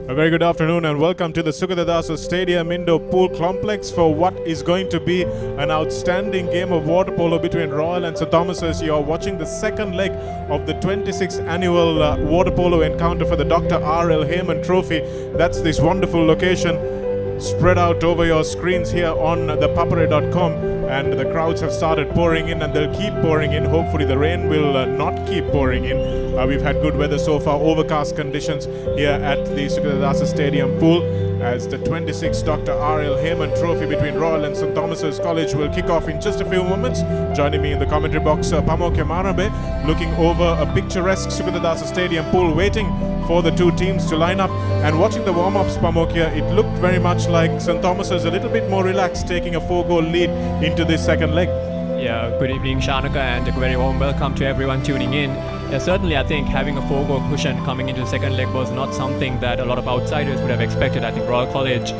A very good afternoon and welcome to the Sukadadasa Stadium Indoor Pool Complex for what is going to be an outstanding game of water polo between Royal and St. Thomas's. You are watching the second leg of the 26th annual water polo encounter for the Dr. R.L. Hayman Trophy. That's this wonderful location spread out over your screens here on ThePapare.com, and the crowds have started pouring in and they'll keep pouring in. Hopefully the rain will not keep pouring in. We've had good weather so far, overcast conditions here at the Sukadadasa Stadium pool as the 26th Dr. R.L. Hayman Trophy between Royal and St. Thomas's College will kick off in just a few moments. Joining me in the commentary box, Pamokya Marabe, looking over a picturesque Sukadadasa Stadium pool, waiting for the two teams to line up. And watching the warm-ups, Pamokya, it looked very much like St. Thomas's a little bit more relaxed, taking a 4-goal lead into this second leg. Yeah, good evening, Shanaka, and a very warm welcome to everyone tuning in. Yeah, certainly I think having a 4-goal cushion coming into the second leg was not something that a lot of outsiders would have expected. I think Royal College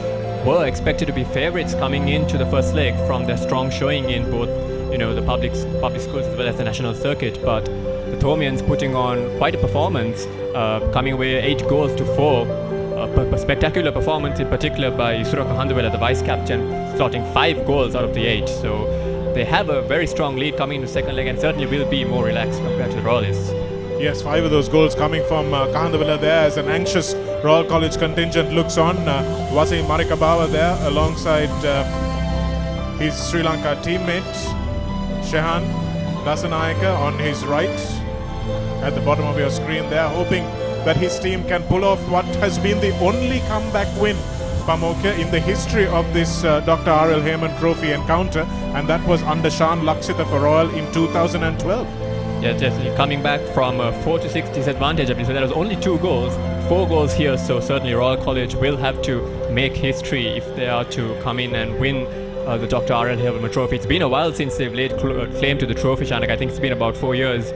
were expected to be favourites coming into the first leg from their strong showing in both, the public schools as well as the national circuit. But the Thomians putting on quite a performance, coming away 8 goals to 4. A spectacular performance in particular by Suraka Handawela, the vice-captain, slotting 5 goals out of the 8. So they have a very strong lead coming into the second leg and certainly will be more relaxed compared to the Royalists. Yes, 5 of those goals coming from Kahandawala there as an anxious Royal College contingent looks on. Wasi Marikabawa there alongside his Sri Lanka teammate Shehan Dasanayaka on his right at the bottom of your screen there, hoping that his team can pull off what has been the only comeback win, Pamokya, in the history of this Dr. R.L. Hayman Trophy encounter, and that was under Shan Laksita for Royal in 2012. Yeah, definitely coming back from a 4-6 disadvantage, so there was only 2 goals, 4 goals here, so certainly Royal College will have to make history if they are to come in and win the Dr. R.L. Hayman Trophy. It's been a while since they've laid claim to the trophy, Shanak. I think it's been about 4 years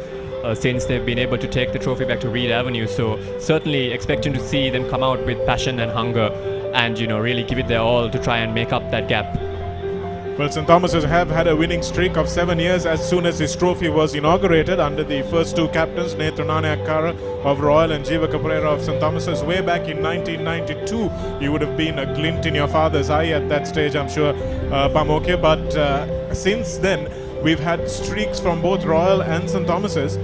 since they've been able to take the trophy back to Reed Avenue, so certainly expecting to see them come out with passion and hunger and really give it their all to try and make up that gap. Well, St. Thomas's have had a winning streak of 7 years as soon as this trophy was inaugurated under the first 2 captains, Nethrunane Akkara of Royal and Jeeva Caprera of St. Thomas's. Way back in 1992, you would have been a glint in your father's eye at that stage, I'm sure, Pamokya. But since then, we've had streaks from both Royal and St. Thomas's.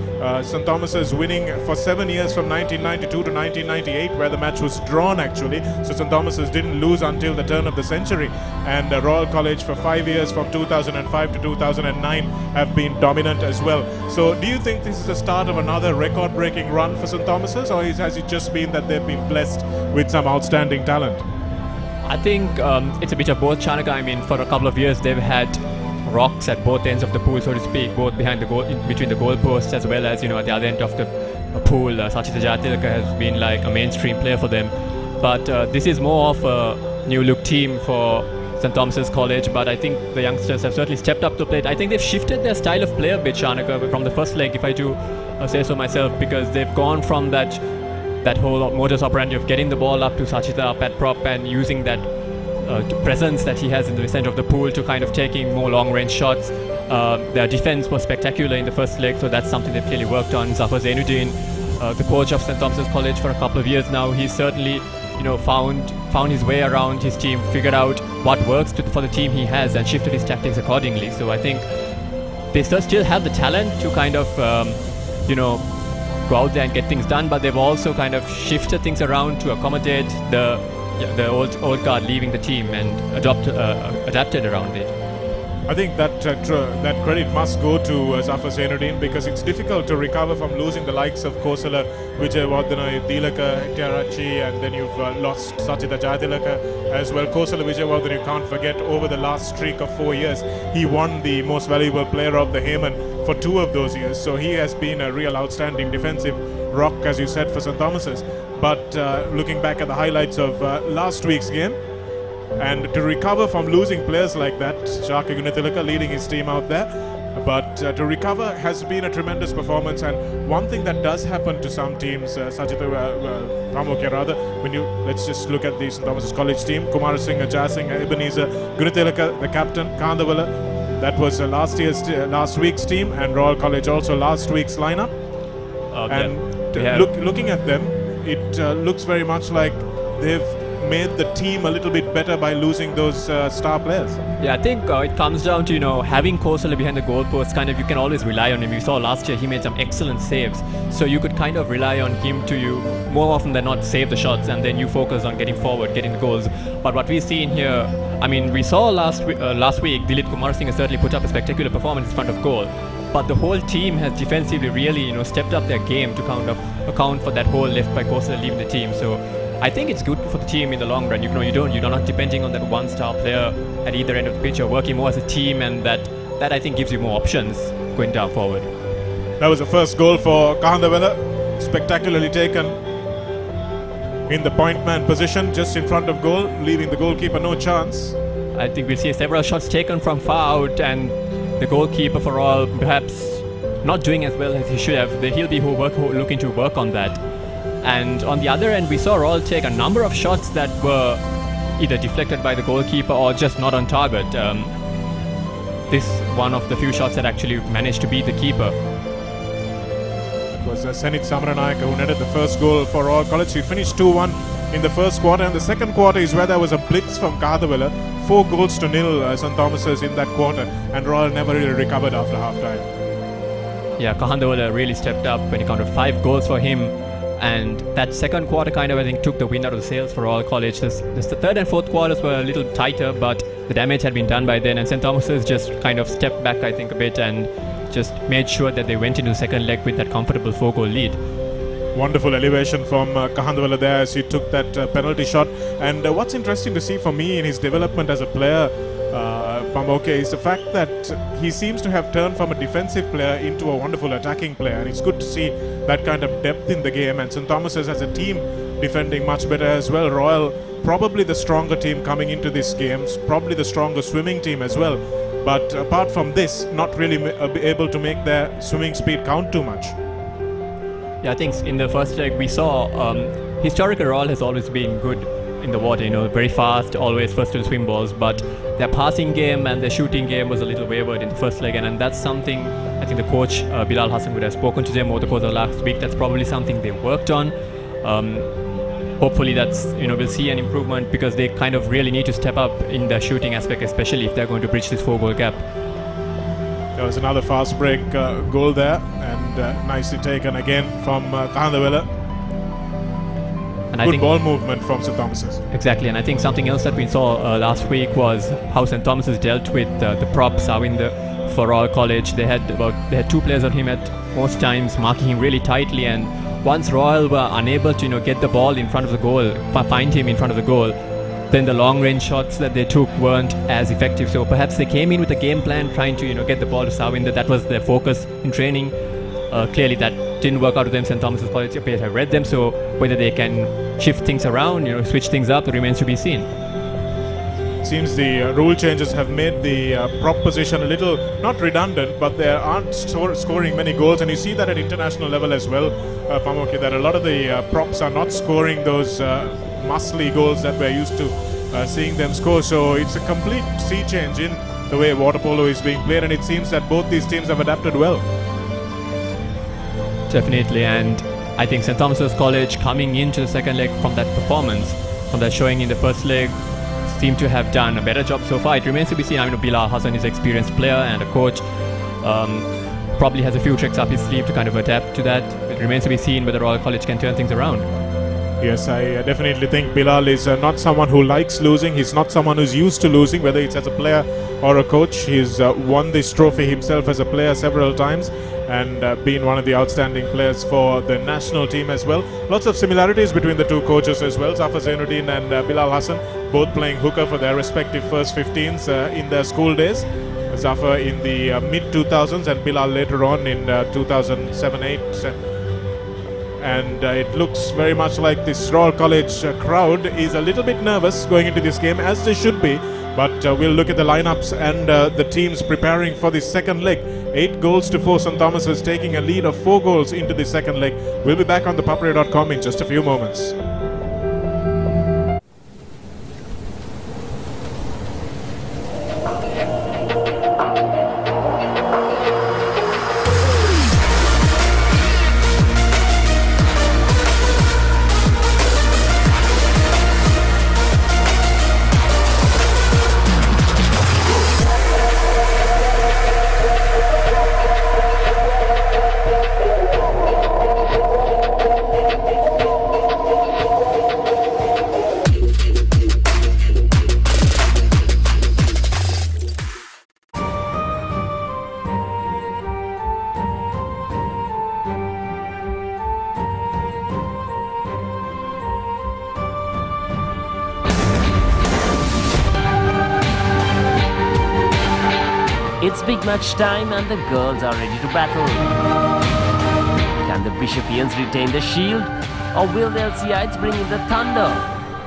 St. Thomas's winning for 7 years from 1992 to 1998, where the match was drawn actually. So St. Thomas's didn't lose until the turn of the century. And Royal College for 5 years from 2005 to 2009 have been dominant as well. So do you think this is the start of another record-breaking run for St. Thomas's, or has it just been that they've been blessed with some outstanding talent? I think it's a bit of both, Chanaka. I mean, for a couple of years they've had rocks at both ends of the pool, so to speak, both behind the goal, between the goal posts as well as at the other end of the pool. Sachita Jayatilaka has been like a mainstream player for them, but this is more of a new look team for St. Thomas's College. But I think the youngsters have certainly stepped up to the plate. I think they've shifted their style of play a bit, Shanaka, from the first leg, if I do say so myself, because they've gone from that whole modus operandi of getting the ball up to Sachita up at prop and using that presence that he has in the center of the pool to kind of taking more long-range shots. Their defense was spectacular in the first leg, so that's something they've clearly worked on. Zafar Zainuddin, the coach of St. Thomas's College for a couple of years now, he's certainly found his way around his team, figured out what works for the team he has, and shifted his tactics accordingly. So I think they still have the talent to kind of go out there and get things done, but they've also kind of shifted things around to accommodate the old guard leaving the team and adapted around it. I think that that credit must go to Zafar Zainuddin, because it's difficult to recover from losing the likes of Kosala, Vijayawardena, Dilaka, Tiarachi, and then you've lost Sachita Jayatilaka as well. Kosala Vijayawardena, you can't forget, over the last streak of 4 years, he won the most valuable player of the Hayman for 2 of those years. So he has been a real outstanding defensive rock, as you said, for St. Thomas's. But looking back at the highlights of last week's game, and to recover from losing players like that, Shaka Gunathilaka leading his team out there, but to recover has been a tremendous performance. And one thing that does happen to some teams, Sajita Pamokya rather, let's just look at the St. Thomas's College team, Kumar Singh, Jaya Singh, Ebenezer, Gunathilaka, the captain, Kandawala, that was last week's team, and Royal College also last week's lineup. Looking at them, it looks very much like they've made the team a little bit better by losing those star players? Yeah, I think it comes down to, having Kosala behind the goalpost, kind of you can always rely on him. You saw last year he made some excellent saves. So you could kind of rely on him to more often than not save the shots, and then you focus on getting forward, getting the goals. But what we've seen here, I mean, we saw last week Dilip Kumar Singh has certainly put up a spectacular performance in front of goal. But the whole team has defensively really, stepped up their game to kind of account for that hole left by Kosala leaving the team. So I think it's good for the team in the long run. You're not depending on that one star player at either end of the pitch. You're working more as a team, and that I think gives you more options going down forward. That was the first goal for Kahandawala, spectacularly taken in the point man position, just in front of goal, leaving the goalkeeper no chance. I think we'll see several shots taken from far out, and the goalkeeper for all perhaps not doing as well as he should have. He'll be looking to work on that. And on the other end, we saw Royal take a number of shots that were either deflected by the goalkeeper or just not on target. This one of the few shots that actually managed to beat the keeper. It was Senit Samaranayaka who netted the first goal for Royal College. He finished 2-1 in the first quarter, and the second quarter is where there was a blitz from Kahandawala. 4 goals to nil, St. Thomas's in that quarter, and Royal never really recovered after half-time. Yeah, Kahandawala really stepped up when he counted 5 goals for him. And that second quarter kind of, I think, took the wind out of the sails for Royal College. The third and fourth quarters were a little tighter, but the damage had been done by then, and St. Thomas's just kind of stepped back, I think, a bit and just made sure that they went into the second leg with that comfortable 4-goal lead. Wonderful elevation from Kahandawala there as he took that penalty shot. And what's interesting to see for me in his development as a player, Pamoke, is the fact that he seems to have turned from a defensive player into a wonderful attacking player, and it's good to see that kind of depth in the game. And St. Thomas's as a team defending much better as well. Royal probably the stronger team coming into this game, probably the stronger swimming team as well, but apart from this, not really able to make their swimming speed count too much. Yeah, I think in the first leg we saw historically Royal has always been good in the water, very fast, always first to the swim balls, but their passing game and their shooting game was a little wavered in the first leg, and that's something I think the coach Bilal Hassan would have spoken to them over the course of last week. That's probably something they worked on. Hopefully that's, we'll see an improvement, because they kind of really need to step up in their shooting aspect, especially if they're going to bridge this 4-goal gap. There was another fast break goal there, and nicely taken again from Kahandawala. And good ball movement from St. Thomas's. Exactly, and I think something else that we saw last week was how St. Thomas's dealt with the prop Sawinder for Royal College. They had 2 players on him at most times, marking him really tightly, and once Royal were unable to get the ball in front of the goal, find him in front of the goal, then the long range shots that they took weren't as effective. So perhaps they came in with a game plan trying to get the ball to Sawinder. That was their focus in training. Clearly that didn't work out with them. St. Thomas's College appears to have read them, so whether they can shift things around, switch things up, remains to be seen. Seems the rule changes have made the prop position a little, not redundant, but they aren't scoring many goals, and you see that at international level as well, Pamoke, that a lot of the props are not scoring those muscly goals that we're used to seeing them score. So it's a complete sea change in the way water polo is being played, and it seems that both these teams have adapted well. Definitely, and I think St. Thomas's College coming into the second leg from that performance, from that showing in the first leg, seem to have done a better job so far. It remains to be seen. Bilal Hassan is an experienced player and a coach. Probably has a few tricks up his sleeve to kind of adapt to that. It remains to be seen whether Royal College can turn things around. Yes, I definitely think Bilal is not someone who likes losing. He's not someone who's used to losing, whether it's as a player or a coach. He's won this trophy himself as a player several times, and been one of the outstanding players for the national team as well. Lots of similarities between the two coaches as well. Zafar Zainuddin and Bilal Hassan, both playing hooker for their respective first 15s in their school days. Zafar in the mid-2000s and Bilal later on in 2007-8. And it looks very much like this Royal College crowd is a little bit nervous going into this game, as they should be. But we'll look at the lineups and the teams preparing for this second leg. 8 goals to 4. St. Thomas is taking a lead of 4 goals into the second leg. We'll be back on ThePapare.com in just a few moments. It's big match time and the girls are ready to battle. Can the Bishopians retain the shield, or will the LCItes bring in the thunder?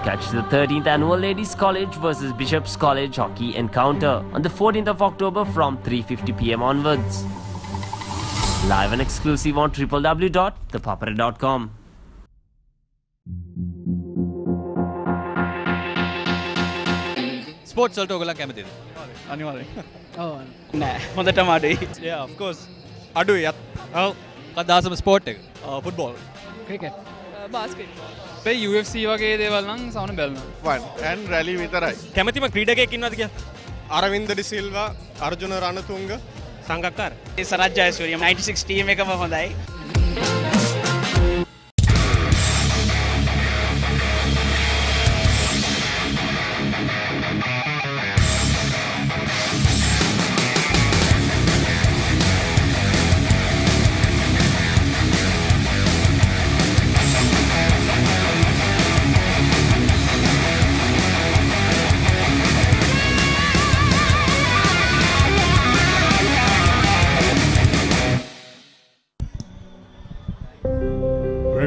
Catch the 13th annual Ladies College versus Bishops College hockey encounter on the 14th of October from 3:50 p.m. onwards. Live and exclusive on www.thepapare.com. Sports වලට ඔයගොල්ලන් කැමතිද? අනිවාර්යෙන්. ඔව් නෑ හොඳටම අඩුයි. Yeah, of course. අඩුයි. ඔව්. මොකක්ද ආසම ස්පෝර්ට් එක? ෆුට්බෝල්. Cricket basket. අපේ UFC වගේ දේවල් නම් සවන බලනවා. Fun and rally විතරයි. කැමතිම ක්‍රීඩකයෙක් ඉන්නවද කියලා? අරවින්ද ඩි සිල්වා, අර්ජුන රණතුංග, සංගක්කාර. ඒ සරත් ජයසූරිය 96 ටීම් එකම හොඳයි.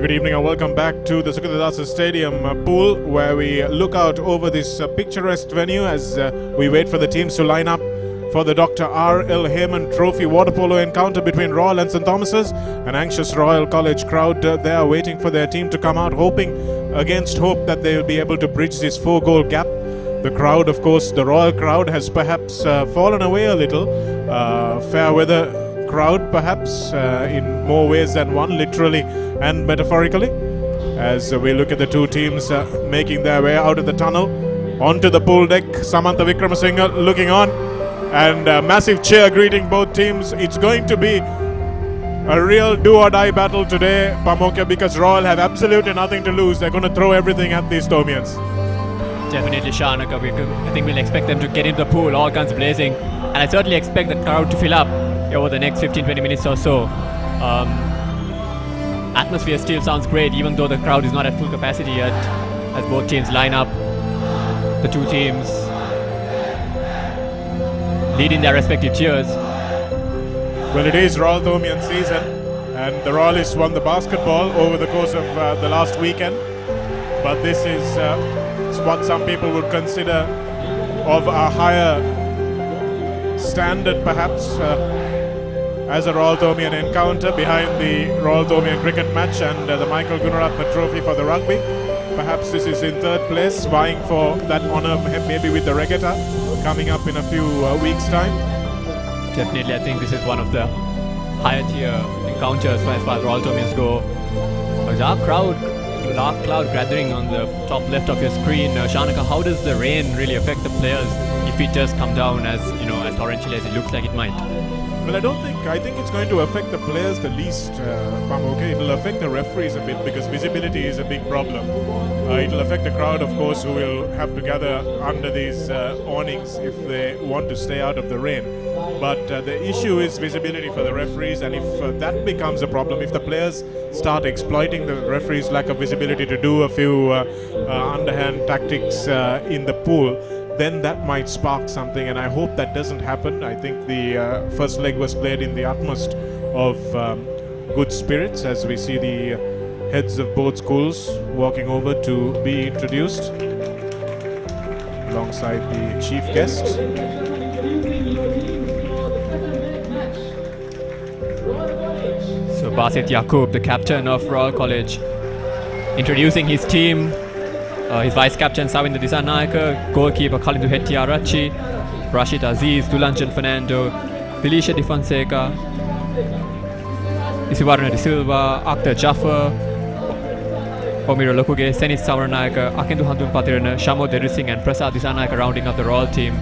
Good evening and welcome back to the Sukadadasa Stadium pool, where we look out over this picturesque venue as we wait for the teams to line up for the Dr. R.L. Hayman Trophy water polo encounter between Royal and St. Thomas's. An anxious Royal College crowd there waiting for their team to come out, hoping against hope that they will be able to bridge this 4-goal gap. The crowd, of course, the Royal crowd has perhaps fallen away a little. Fair weather crowd perhaps in more ways than one, literally and metaphorically, as we look at the two teams making their way out of the tunnel onto the pool deck. Samantha Vikramasinghe looking on, and massive cheer greeting both teams. It's going to be a real do-or-die battle today, Pamoka, because Royal have absolutely nothing to lose. They're going to throw everything at these Thomians. Definitely, Shanaka. I think we'll expect them to get into the pool, all guns blazing, and I certainly expect the crowd to fill up over the next 15-20 minutes or so. Atmosphere still sounds great, even though the crowd is not at full capacity yet, as both teams line up. The two teams leading their respective cheers. Well, it is Royal Thomian season, and the Royalists won the basketball over the course of the last weekend, but this is what some people would consider of a higher standard, perhaps, as a Royal Thomian encounter behind the Royal Thomian cricket match and the Michael Gunaratne Trophy for the rugby. Perhaps this is in third place, vying for that honour maybe with the regatta coming up in a few weeks' time. Definitely, I think this is one of the higher tier encounters as far as Royal Thomians go. A dark cloud gathering on the top left of your screen. Shanaka, how does the rain really affect the players if it does come down as torrentially as it looks like it might? Well, I think it's going to affect the players the least, Pamoka. It'll affect the referees a bit because visibility is a big problem. It'll affect the crowd, of course, who will have to gather under these awnings if they want to stay out of the rain. But the issue is visibility for the referees, and if that becomes a problem, if the players start exploiting the referees' lack of visibility to do a few underhand tactics in the pool, then that might spark something, and I hope that doesn't happen. I think the first leg was played in the utmost of good spirits, as we see the heads of both schools walking over to be introduced alongside the chief guest. So Basit Yaqub, the captain of Royal College, introducing his team. His vice captain Savinda Disanayaka, goalkeeper Khalindu Hettiarachchi, Rashid Aziz, Dulanjan Fernando, Felicia Di Fonseca, Isivarna De Silva, Akhtar Jaffer, Omiro Lokuge, Senith Samaranayaka, Akindu Handun Patirana, Shamo Derising and Prasad Disanayaka rounding up the Royal team.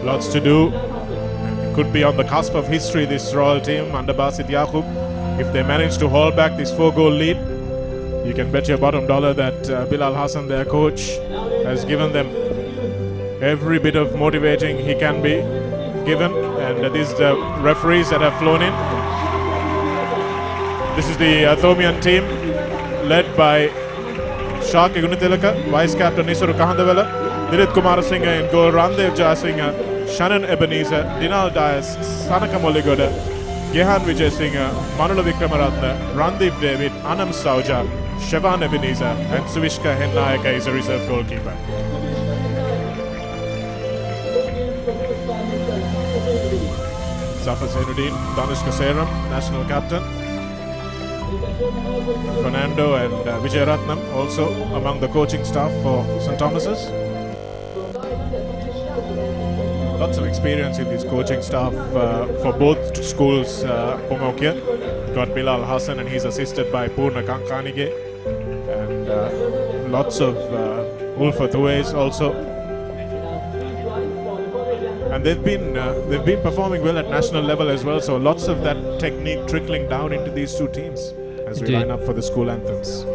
Lots to do. Could be on the cusp of history, this Royal team under Basit Yaqub. If they manage to haul back this 4-goal lead, you can bet your bottom dollar that Bilal Hassan, their coach, has given them every bit of motivating he can be given. And these are the referees that have flown in. This is the Thomian team led by Shaki Gunatilaka, vice captain Nisuru Kahandawala, Dirit Kumar Singh in goal, Randev Jayasinghe, Shannon Ebenezer, Dinal Dias, Sanaka Moligoda, Gehan Vijay Singh, Manula Vikramaratne, Randeep David, Anam Sauja, Shevan Ebenezer, and Suvishka Hennayaka is a reserve goalkeeper. Zafar Zainuddin, Danushka Seram, national captain. Fernando and Vijay Ratnam also among the coaching staff for St. Thomas's. Lots of experience in this coaching staff for both schools. Pumokya got Bilal Hassan and he's assisted by Purna Kankanige, and lots of Ulfa Thuways also. And they've been performing well at national level as well. So lots of that technique trickling down into these two teams as we line up for the school anthems.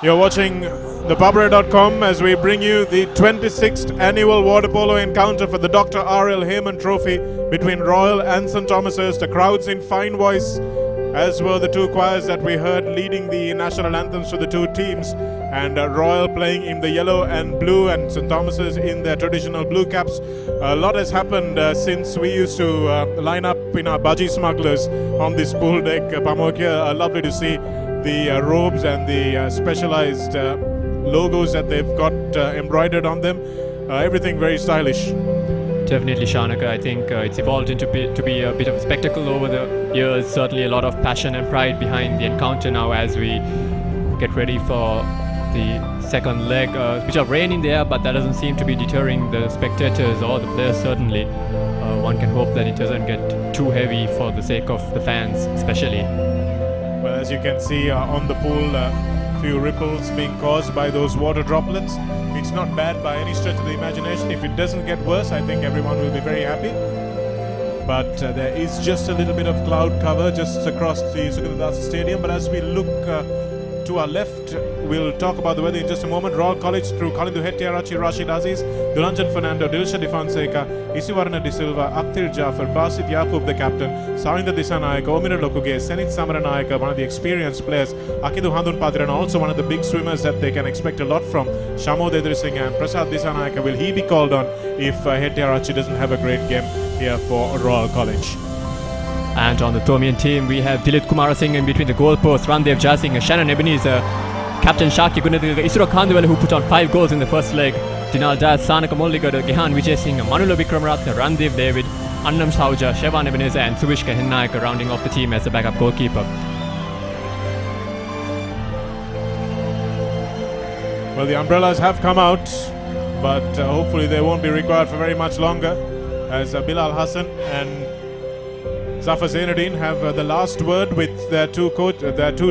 You're watching ThePapare.com as we bring you the 26th annual water polo encounter for the Dr. R.L. Hayman Trophy between Royal and St. Thomas's. The crowds in fine voice, as were the two choirs that we heard leading the national anthems for the two teams, and Royal playing in the yellow and blue and St. Thomas's in their traditional blue caps. A lot has happened since we used to line up in our budgie smugglers on this pool deck. Pamokia, lovely to see the robes and the specialized logos that they've got embroidered on them. Everything very stylish. Definitely, Shanaka. I think it's evolved into to be a bit of a spectacle over the years. Certainly a lot of passion and pride behind the encounter now as we get ready for the second leg. A bit of rain in the air, but that doesn't seem to be deterring the spectators or the players, certainly. One can hope that it doesn't get too heavy for the sake of the fans, especially. Well, as you can see on the pool, few ripples being caused by those water droplets. It's not bad by any stretch of the imagination. If it doesn't get worse, I think everyone will be very happy. But there is just a little bit of cloud cover just across the Sukadadasa Stadium. But as we look to our left, we'll talk about the weather in just a moment. Royal College through Kalindu Hettiarachchi, Rashid Aziz, Dulanjan Fernando, Dilsha Di Fonseca, Isivarna Di Silva, Akhtir Jafar, Basit Yaqub, the captain, Sarinda Disanayaka, Omira Lokuge, Senit Samaranayaka, one of the experienced players, Akidu Handun Padran, also one of the big swimmers that they can expect a lot from, Shamo Dedri Singh and Prasad Disanayaka. Will he be called on if Hettiarachchi doesn't have a great game here for Royal College? And on the Thomian team, we have Dilip Kumarasinghe in between the goalposts, Randev Jasinghe, Shannon Ebenezer, Captain Shaki Gunadilga, Isura Kandwala, who put on 5 goals in the first leg, Dinal Jayat, Sanaka Molligada, Gihan Vijay Singh, Manula Vikramaratne, Randev David, Annam Sauja, Shevan Ebenezer and Suvishka Hennayaka rounding off the team as the backup goalkeeper. Well, the umbrellas have come out, but hopefully they won't be required for very much longer, as Bilal Hassan and Zafar Zainuddin have the last word with their two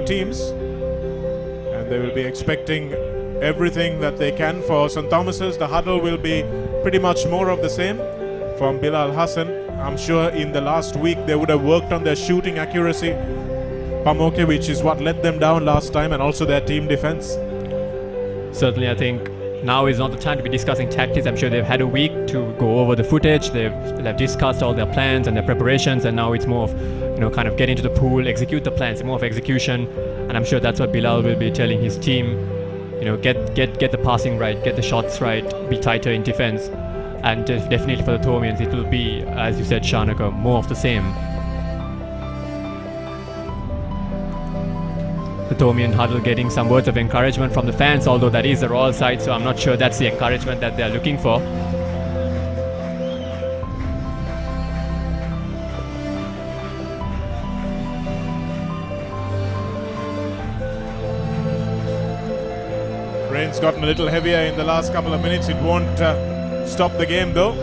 teams, and they will be expecting everything that they can for St. Thomas's. The huddle will be pretty much more of the same from Bilal Hassan. I'm sure in the last week they would have worked on their shooting accuracy, Pamoke, which is what let them down last time, and also their team defense. Certainly, I think now is not the time to be discussing tactics. I'm sure they've had a week to go over the footage. They've discussed all their plans and their preparations, and now it's more of, kind of get into the pool, execute the plans, more of execution. And I'm sure that's what Bilal will be telling his team. Get the passing right, get the shots right, be tighter in defense. And definitely for the Thomians, it will be, as you said, Shanaka, more of the same. The Thomian huddle getting some words of encouragement from the fans, although that is the Royal side, so I'm not sure that's the encouragement that they're looking for. Rain's gotten a little heavier in the last couple of minutes. It won't stop the game though.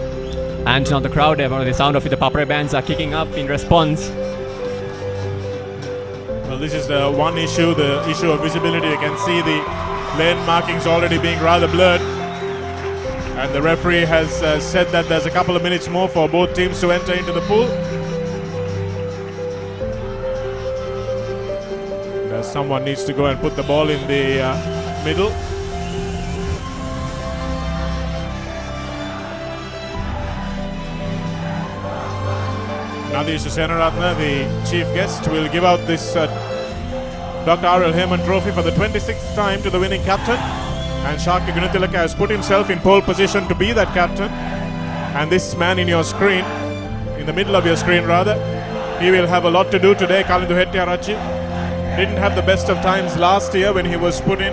And now the crowd, the sound of the ThePapare bands are kicking up in response. Well, this is the one issue, the issue of visibility. You can see the lane markings already being rather blurred. And the referee has said that there's a couple of minutes more for both teams to enter into the pool. Someone needs to go and put the ball in the middle. Nadesh Senaratne, the chief guest, will give out this Dr. R.L. Hayman Trophy for the 26th time to the winning captain. And Shaki Gunatilaka has put himself in pole position to be that captain. And this man in your screen, in the middle of your screen rather, he will have a lot to do today. Kalindu Hettiarachchi didn't have the best of times last year when he was put in,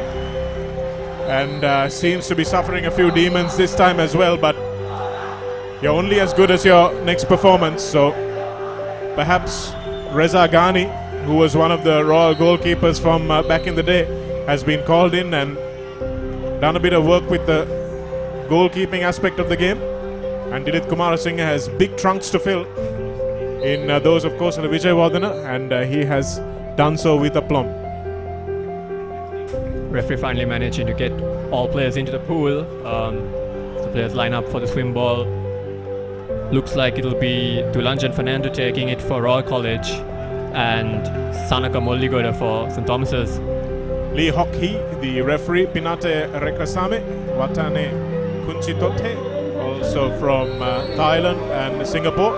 and seems to be suffering a few demons this time as well. But you're only as good as your next performance, so perhaps Reza Ghani, who was one of the Royal goalkeepers from back in the day, has been called in and done a bit of work with the goalkeeping aspect of the game. And Dilip Kumarasinghe has big trunks to fill in those, of course, of the Vijayawardena, and he has done so with aplomb. Referee finally managing to get all players into the pool. The players line up for the swim ball. Looks like it'll be Dulanjan Fernando taking it for Royal College. and Sanaka Molligoda for St. Thomas's. Lee Hock Hee, the referee. Pinate Rekasame, Watane Kunchitote, also from Thailand and Singapore.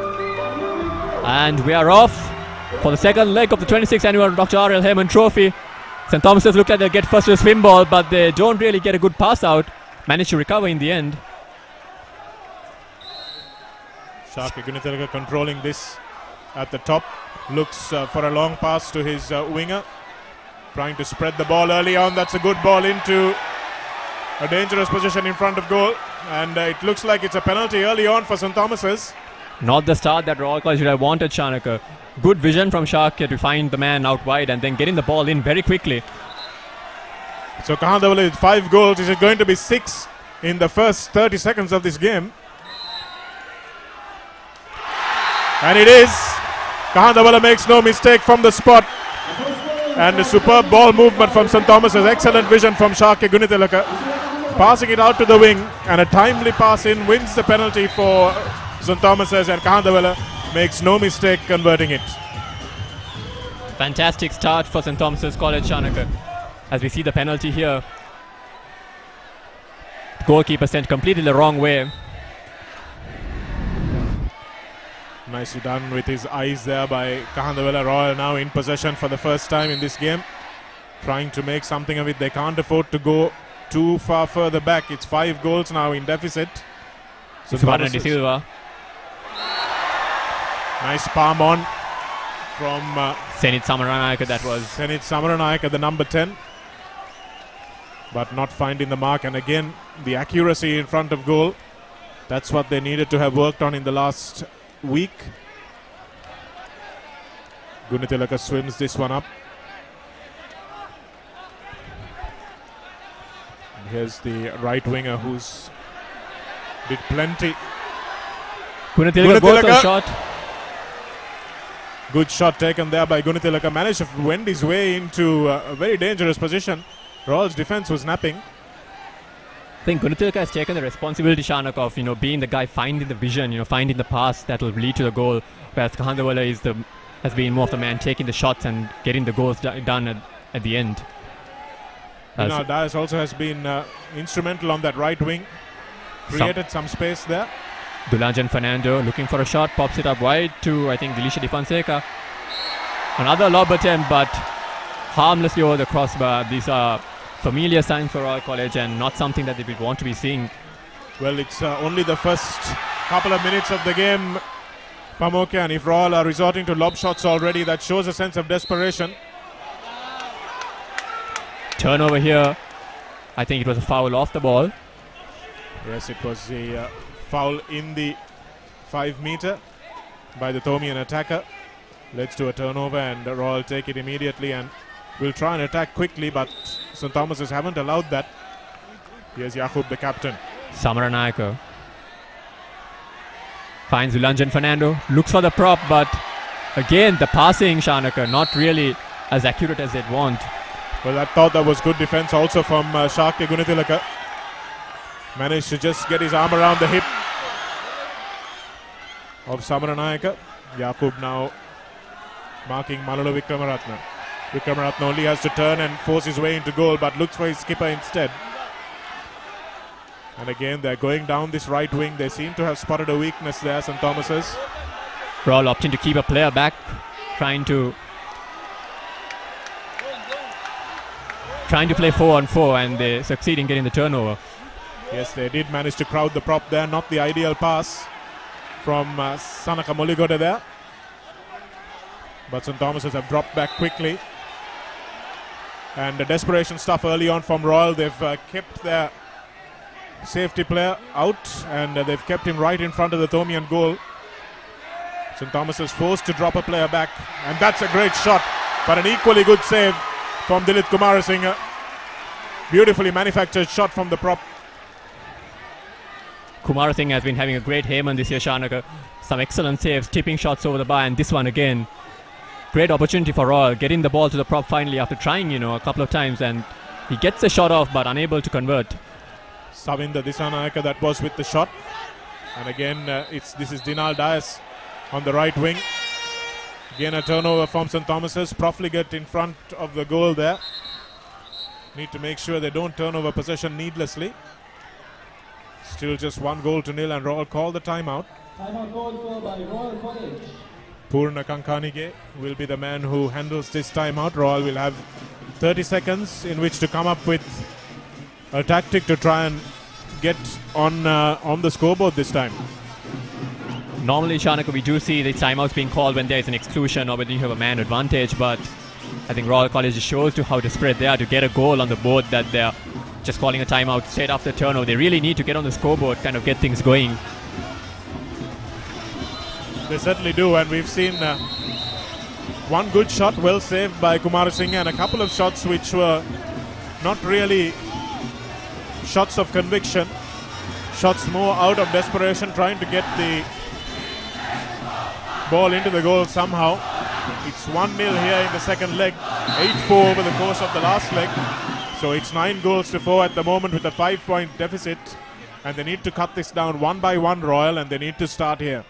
And we are off for the second leg of the 26th annual Dr. R.L. Hayman Trophy. St. Thomas's look like they'll get first to the swim ball, but they don't really get a good pass out. Manage to recover in the end. Shark Gunithalaka controlling this at the top. Looks for a long pass to his winger. Trying to spread the ball early on. That's a good ball into a dangerous position in front of goal. And it looks like it's a penalty early on for St. Thomas's. Not the start that Royal College would have wanted, Shanaka. Good vision from Sharkya to find the man out wide and then getting the ball in very quickly. So Kahandawala with 5 goals. Is it going to be 6 in the first 30 seconds of this game? And it is. Kahandawala makes no mistake from the spot. And a superb ball movement from St. Thomas's. Excellent vision from Sharkya Gunithalaka. Passing it out to the wing. And a timely pass in wins the penalty for St. Thomas's. And Kahandawala makes no mistake converting it. Fantastic start for St. Thomas's College, Shanaka. As we see the penalty here. The goalkeeper sent completely the wrong way. Nicely done with his eyes there by Kahandawala. Royal now in possession for the first time in this game. Trying to make something of it. They can't afford to go too far further back. It's 5 goals now in deficit. So Suvarna De Silva. Nice palm on from Senit Samaranayaka, that was. Senit Samaranayaka, the number 10. But not finding the mark. And again, the accuracy in front of goal. That's what they needed to have worked on in the last week. Gunithalaka swims this one up. And here's the right winger who's did plenty. Gunithalaka goes for a shot. Good shot taken there by Gunithalaka. Managed to wend his way into a very dangerous position. Royal's defense was napping. I think Gunithalaka has taken the responsibility, Shanak, of being the guy finding the vision, finding the pass that will lead to the goal. Whereas Kahandawala has been more of the man taking the shots and getting the goals done at the end. Dias also has been instrumental on that right wing. Created some space there. Dulanjan Fernando looking for a shot, pops it up wide to, I think, Delisha Di Fonseca. Another lob attempt, but harmlessly over the crossbar. These are familiar signs for Royal College and not something that they would want to be seeing. Well, it's only the first couple of minutes of the game, Pamoke, and if Royal are resorting to lob shots already, that shows a sense of desperation. Turnover here. I think it was a foul off the ball. Yes, it was a foul in the 5 meter by the Thomian attacker. Leads to a turnover and Royal take it immediately and will try and attack quickly, but St. Thomas's haven't allowed that. Here's Yakub, the captain. Samaranayaka finds Dulanjan Fernando, looks for the prop, but again the passing, Shanaka, not really as accurate as they'd want. Well, I thought that was good defense also from Sharkya Gunithalaka. Managed to just get his arm around the hip of Samaranayaka. Yakub now marking Malolo Vikramaratne. Vikramaratne only has to turn and force his way into goal, but looks for his skipper instead. And again, they're going down this right wing. They seem to have spotted a weakness there, St. Thomas's. Royal opting to keep a player back, trying to play 4-on-4, and they succeed in getting the turnover. Yes, they did manage to crowd the prop there. Not the ideal pass from Sanaka Molligoda there. But St. Thomas's have dropped back quickly. And the desperation stuff early on from Royal. They've kept their safety player out and they've kept him right in front of the Thomian goal. St. Thomas's forced to drop a player back. And that's a great shot, but an equally good save from Dilit Kumarasinghe. Beautifully manufactured shot from the prop. Kumarasinghe has been having a great Hayman this year, Shanaka. Some excellent saves, tipping shots over the bar, and this one again. Great opportunity for Royal, getting the ball to the prop finally after trying, a couple of times, and he gets the shot off but unable to convert. Savinda Disanayaka, that was with the shot. And again, this is Dinal Dias on the right wing. Again a turnover from St. Thomas's. Profligate in front of the goal there. Need to make sure they don't turn over possession needlessly. Still just 1-0 and Royal call the timeout. Purna Kankanige will be the man who handles this timeout. Royal will have 30 seconds in which to come up with a tactic to try and get on the scoreboard this time. Normally, Shanaka, we do see the timeouts being called when there is an exclusion or when you have a man advantage, but I think Royal College shows to how desperate they are to get a goal on the board that they're just calling a timeout straight after turnover. They really need to get on the scoreboard, kind of get things going. They certainly do, and we've seen one good shot well saved by Kumarasinghe and a couple of shots which were not really shots of conviction. Shots more out of desperation, trying to get the ball into the goal somehow. It's 1-0 here in the second leg, 8-4 over the course of the last leg. So it's 9-4 at the moment with a 5-point deficit, and they need to cut this down one by one, Royal, and they need to start here.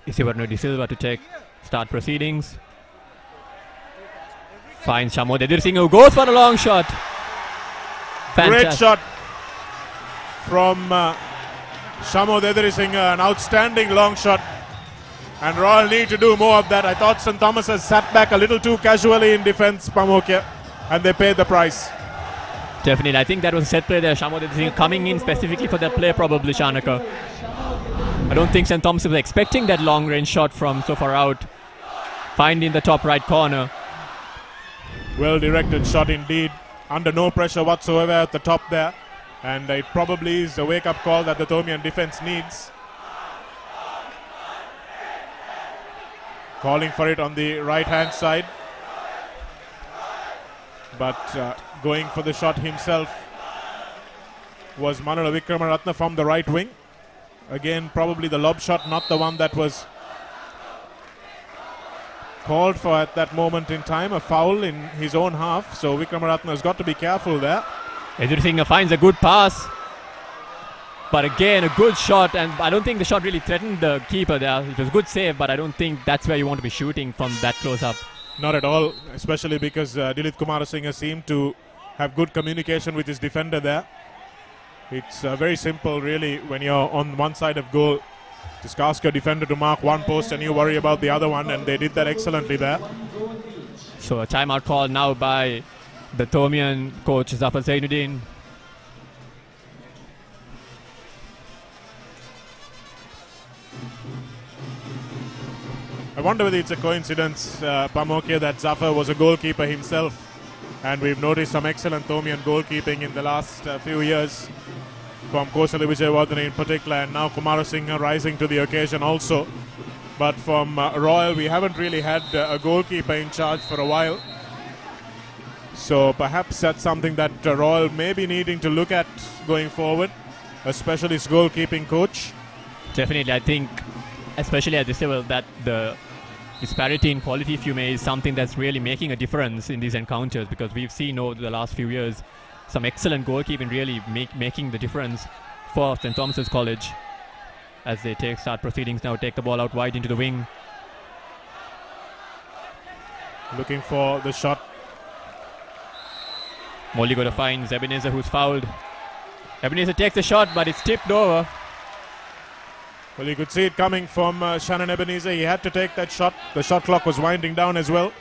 Isivarno De Silva to start proceedings. Finds Shamo Dedir who goes for a long shot. Fantastic. Great shot from Shamo Dedir, an outstanding long shot. And Royal need to do more of that. I thought St. Thomas has sat back a little too casually in defence, Pamokia, and they paid the price. Definitely, I think that was a set play there. Shamo Dedir coming in specifically for that play, probably, Shanaka. I don't think St. Thomas was expecting that long range shot from so far out. Find in the top right corner. Well directed shot indeed. Under no pressure whatsoever at the top there. And it probably is a wake up call that the Thomian defence needs. Calling for it on the right hand side. But going for the shot himself was Manula Vikramaratne from the right wing. Again, probably the lob shot, not the one that was called for at that moment in time. A foul in his own half. So Vikramaratne has got to be careful there. Edirsinga finds a good pass. But again, a good shot. And I don't think the shot really threatened the keeper there. It was a good save, but I don't think that's where you want to be shooting from that close up. Not at all, especially because Dilith Kumarasinghe seemed to have good communication with his defender there. It's very simple, really, when you're on one side of goal. Just ask your defender to mark one post and you worry about the other one, and they did that excellently there. So a timeout call now by the Thomian coach, Zafar Zainuddin. I wonder whether it's a coincidence, Pamokia, that Zafar was a goalkeeper himself. And we've noticed some excellent Thomian goalkeeping in the last few years from Kosali Vijayawardene in particular, and now Kumarasinghe rising to the occasion also. But from Royal, we haven't really had a goalkeeper in charge for a while. So perhaps that's something that Royal may be needing to look at going forward, a specialist goalkeeping coach. Definitely, I think, especially at this level, that the disparity in quality, if you may, is something that's really making a difference in these encounters, because we've seen over the last few years some excellent goalkeeping really making the difference for St. Thomas's College as they start proceedings now, take the ball out wide into the wing. Looking for the shot. Molligoda finds Ebenezer, who's fouled. Ebenezer takes the shot, but it's tipped over. Well, you could see it coming from Shannon Ebenezer. He had to take that shot. The shot clock was winding down as well.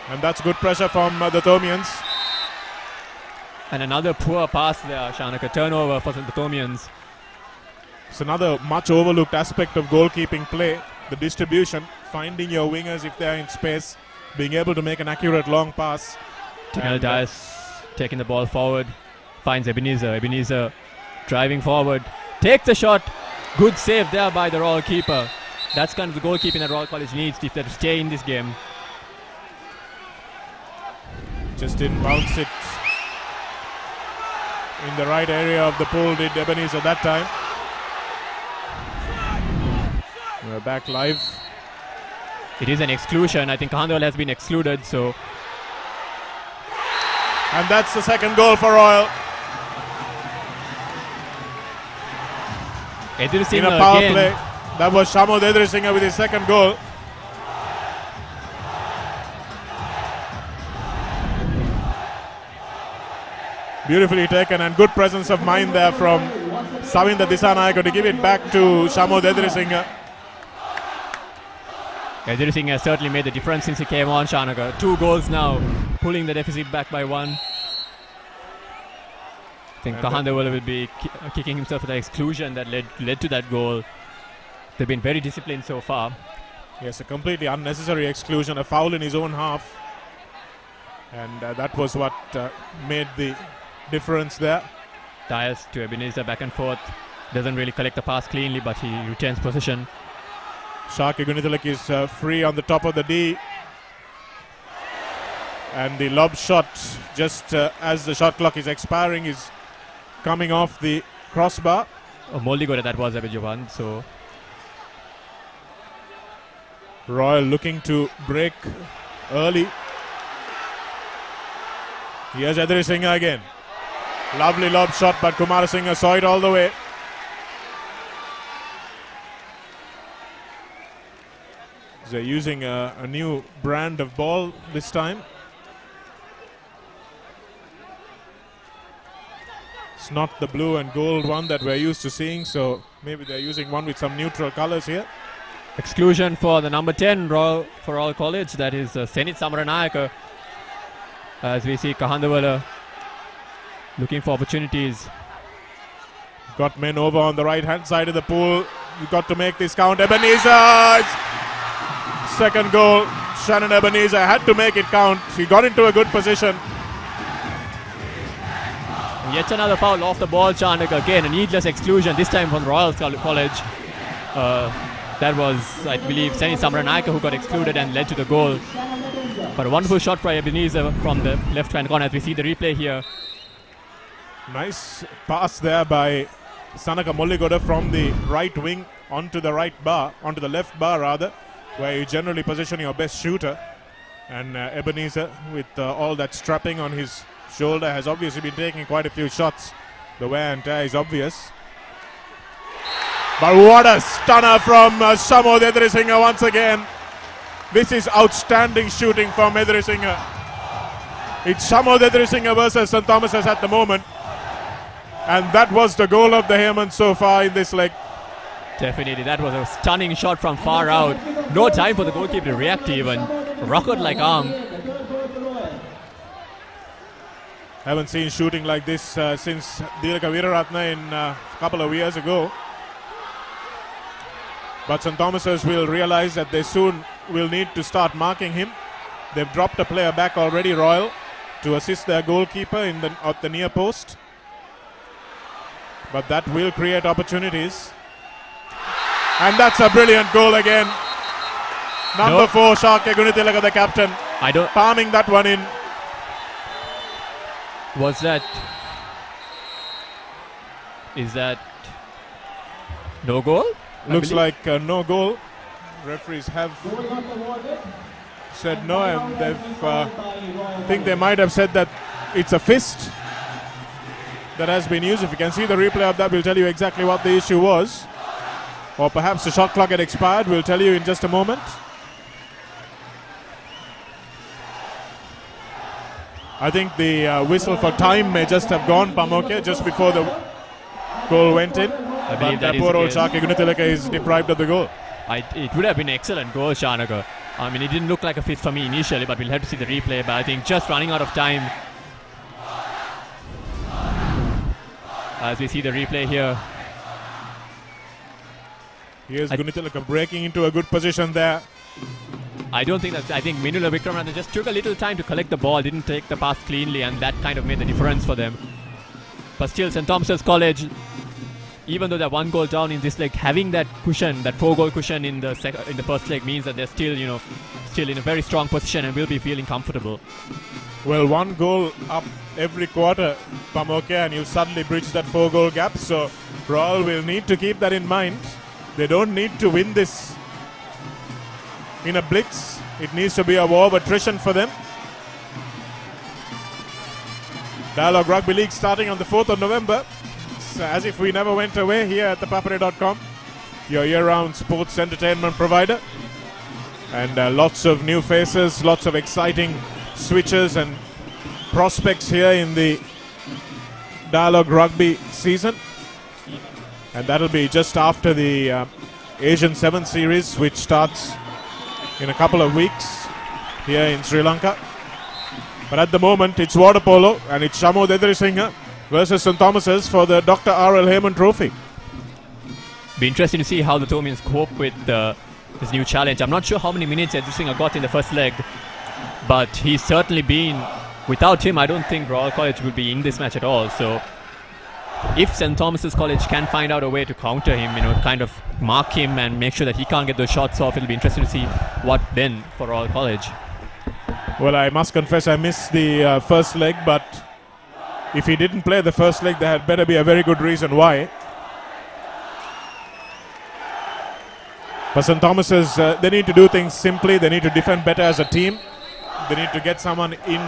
And that's good pressure from the Thomians. And another poor pass there, Shanaka. Turnover for the Thomians. It's another much overlooked aspect of goalkeeping play. The distribution, finding your wingers if they're in space, being able to make an accurate long pass. Tinel Dias taking the ball forward. Finds Ebenezer. Ebenezer driving forward. Takes the shot. Good save there by the Royal keeper. That's kind of the goalkeeping that Royal College needs if they're to stay in this game. Just didn't bounce it in the right area of the pool, did Ebenezer that time. We're back live. It is an exclusion. I think Kahandwal has been excluded, so. And that's the second goal for Royal. In a power play. That was Shamo Dedirsinga with his second goal. Beautifully taken and good presence of mind there from Savinda Disanayake to give it back to Shamod Edrisinghe. Edrisinghe has certainly made the difference since he came on, Shanaka. 2 goals now, pulling the deficit back by 1. I think Kahandewala will be kicking himself for the exclusion that led to that goal. They've been very disciplined so far. Yes, a completely unnecessary exclusion, a foul in his own half. And that was what made the difference there. Dias to Ebenezer, back and forth. Doesn't really collect the pass cleanly, but he retains possession. Sharky Gunithalake is free on the top of the D. And the lob shot, just as the shot clock is expiring, is coming off the crossbar. Oh, Moldigore, that was Abijavan, so... Royal looking to break early. Here's Edrisinghe again. Lovely lob shot, but Kumarasinghe saw it all the way. They're using a new brand of ball this time. It's not the blue and gold one that we're used to seeing, so maybe they're using one with some neutral colors here. Exclusion for the number 10 for Royal College, that is Senit Samaranayake. As we see Kahandewala looking for opportunities. Got men over on the right hand side of the pool. You've got to make this count. Ebenezer! Second goal. Shannon Ebenezer had to make it count. He got into a good position. Yet another foul off the ball, Chanaka. Again, a needless exclusion, this time from Royal College. That was, I believe, Senit Samaranayake who got excluded and led to the goal. But a wonderful shot by Ebenezer from the left-hand corner as we see the replay here. Nice pass there by Sanaka Molligode from the right wing onto the left bar rather, where you generally position your best shooter. And Ebenezer, with all that strapping on his shoulder, has obviously been taking quite a few shots. The wear and tear is obvious. But what a stunner from Shamod Edrisinghe once again. This is outstanding shooting from Edrisinghe. It's Shamod Edrisinghe versus St. Thomas's at the moment. And that was the goal of the Hayman so far in this leg. Definitely, that was a stunning shot from far out. No time for the goalkeeper to react even. Rocket like arm. Haven't seen shooting like this since Dilaka Veeraratne in a couple of years ago. But St. Thomas's will realize that they soon will need to start marking him. They've dropped a player back already, Royal, to assist their goalkeeper at the near post. But that will create opportunities. And that's a brilliant goal again. Number 4, Sharky Gunithalake, the captain, palming that one in. Is that no goal? Looks like no goal. Referees have said no, and they've think they might have said that it's a fist that has been used. If you can see the replay of that, we'll tell you exactly what the issue was. Or perhaps the shot clock had expired. We'll tell you in just a moment. I think the whistle for time may just have gone, Pamoke, just before the goal went in. I believe that poor old is Sharky Gunithalake is deprived of the goal. It would have been an excellent goal, Shanaka. I mean, it didn't look like a fist for me initially, but we'll have to see the replay. But I think just running out of time. As we see the replay here. Here's Gunithalake breaking into a good position there. I don't think I think Minula Vikramanathan just took a little time to collect the ball, didn't take the pass cleanly, and that kind of made the difference for them. But still, St. Thomas's College, even though they're 1 goal down in this leg, having that cushion, that 4-goal cushion in the first leg means that they're still, still in a very strong position and will be feeling comfortable. Well, 1 goal up every quarter, Pamoke, and you suddenly bridge that 4-goal gap. So Royal will need to keep that in mind. They don't need to win this in a blitz. It needs to be a war of attrition for them. Dialogue Rugby League starting on the 4th of November. It's as if we never went away here at ThePapare.com, your year-round sports entertainment provider. And lots of new faces, lots of exciting switches and prospects here in the Dialogue Rugby season. And that'll be just after the Asian 7 series, which starts in a couple of weeks here in Sri Lanka. But at the moment, it's water polo, and it's Shamod Edirisinghe versus St. Thomas's for the Dr. R.L. Hayman Trophy. Be interesting to see how the Thomians cope with this new challenge. I'm not sure how many minutes Edirisinghe got in the first leg, but he's certainly been. Without him, I don't think Royal College will be in this match at all. So if St. Thomas's College can find out a way to counter him, kind of mark him and make sure that he can't get those shots off, it'll be interesting to see what then for Royal College. Well, I must confess I missed the first leg, but if he didn't play the first leg, there had better be a very good reason why. But St. Thomas's, they need to do things simply. They need to defend better as a team. They need to get someone in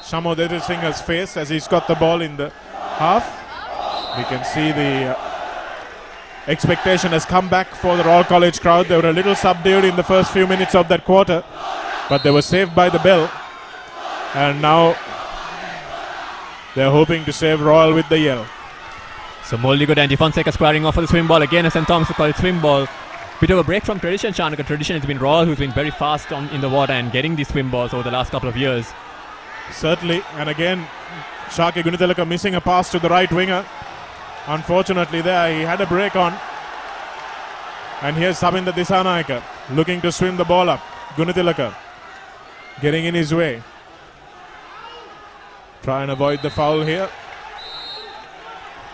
Shamod Edirisinghe's face as he's got the ball in the half. We can see the expectation has come back for the Royal College crowd. They were a little subdued in the first few minutes of that quarter, but they were saved by the bell. And now they're hoping to save Royal with the yell. So Moldigood and Fonseca squaring off for the swim ball. Again, a St. Thomas's College swim ball. Bit of a break from tradition, Chanaka. Tradition has been Royal, who's been very fast in the water and getting these swim balls over the last couple of years. Certainly, and again, Shaki Gunitilaka missing a pass to the right winger. Unfortunately there, he had a break on. And here's Sabinda Disanaika looking to swim the ball up. Gunitilaka getting in his way. Try and avoid the foul here.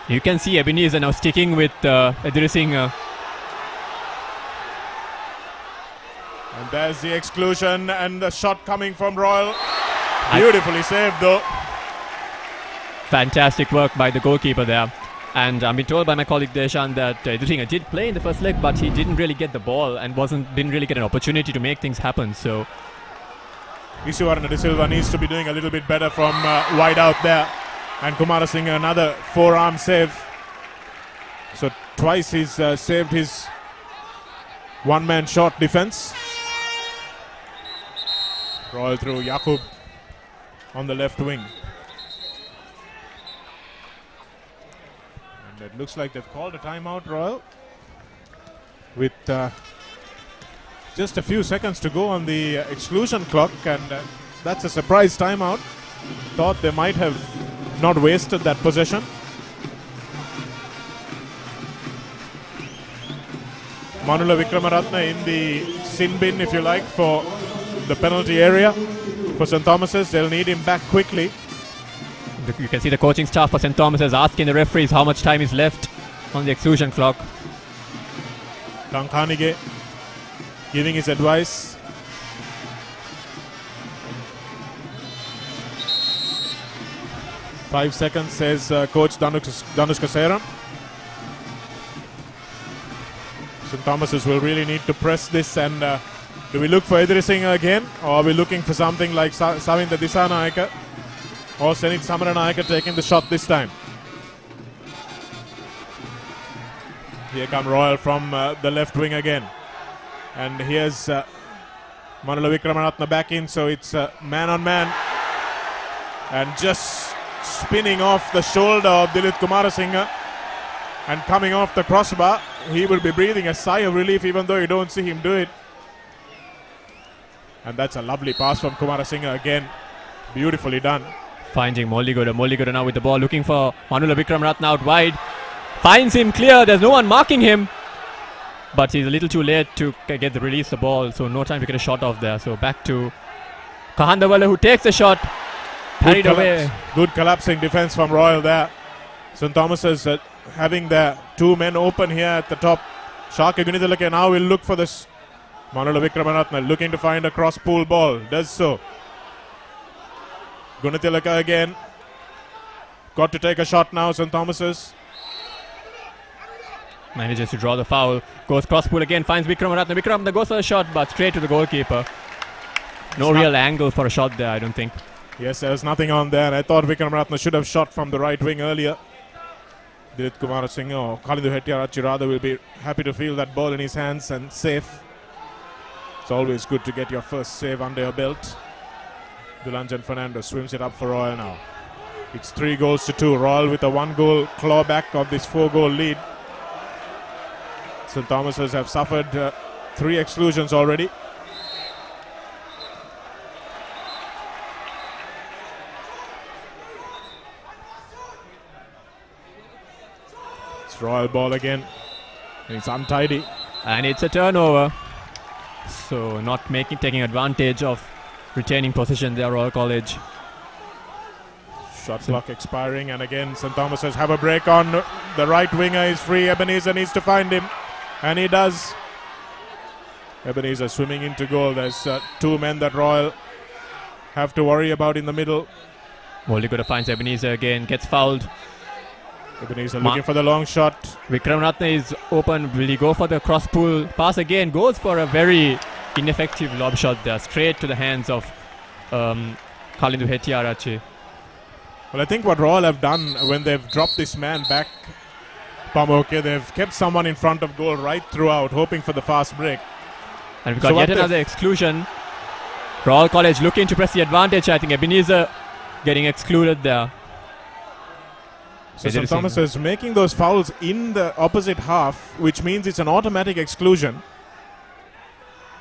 You can see Ebenezer now sticking with Edirisinghe. And there's the exclusion and the shot coming from Royal. Beautifully saved though. Fantastic work by the goalkeeper there. And I'm being told by my colleague Deshan that Edirisinghe did play in the first leg, but he didn't really get the ball and didn't really get an opportunity to make things happen. So Isuvarna De Silva needs to be doing a little bit better from wide out there. And Kumarasinghe another forearm save. So twice he's saved his one-man shot defense. Royal through Yakub on the left wing. And it looks like they've called a timeout, Royal. With just a few seconds to go on the exclusion clock, and that's a surprise timeout. Thought they might have not wasted that possession. Manula Vikramaratne in the sin bin, if you like, for the penalty area for St. Thomas's. They'll need him back quickly. You can see the coaching staff for St. Thomas's asking the referees how much time is left on the exclusion clock. Kankhanige giving his advice. "5 seconds," says coach Danushka Seram. St. Thomas's will really need to press this, and do we look for Edirisinghe again, or are we looking for something like Savinda Disanaika or Senit Samaranayaka taking the shot this time? Here come Royal from the left wing again, and here's Manula Vikramaratne back in, so it's man on man, and just spinning off the shoulder of Dilip Kumarasinghe and coming off the crossbar. He will be breathing a sigh of relief even though you don't see him do it. And that's a lovely pass from Kumarasinghe again. Beautifully done. Finding Moldigood. Moldigood now with the ball, looking for Manula Vikramaratne out wide. Finds him clear. There's no one marking him. But he's a little too late to get the release the ball, so no time to get a shot off there. So back to Kahandawala, who takes the shot. Parried away. Good collapsing defense from Royal there. St. Thomas's having their two men open here at the top. Shaka Gunidalake now will look for this. Manula Vikramaratne looking to find a cross pool ball. Does so. Gunitilaka again. Got to take a shot now, St. Thomas's. Manages to draw the foul. Goes cross pool again. Finds Vikramaratne. Vikramaratne goes for the shot, but straight to the goalkeeper. No real angle for a shot there, I don't think. Yes, there was nothing on there. I thought Vikramaratne should have shot from the right wing earlier. Dilip Kumarasinghe or Khalindu Hettiarachchi rather will be happy to feel that ball in his hands and safe. It's always good to get your first save under your belt. Dulanjan Fernando swims it up for Royal now. It's 3-2. Royal with a 1-goal clawback of this 4-goal lead. St. Thomas's have suffered 3 exclusions already. It's Royal ball again. It's untidy. And it's a turnover. So not taking advantage of retaining possession there, Royal College. Shot clock expiring, and again St. Thomas's have a break on. The right winger is free. Ebenezer needs to find him, and he does. Ebenezer swimming into goal. There's 2 men that Royal have to worry about in the middle. Molligoda finds Ebenezer again, gets fouled. Ebenezer looking for the long shot. Vikramatne is open. Will he go for the cross pull pass again? Goes for a very ineffective lob shot there, straight to the hands of Kalindu Hetiarache. Well, I think what Royal have done when they've dropped this man back, Pamoke, they've kept someone in front of goal right throughout, hoping for the fast break. And we've got yet another exclusion. Royal College looking to press the advantage. I think Ebenezer getting excluded there. So St. Thomas is making those fouls in the opposite half, which means it's an automatic exclusion.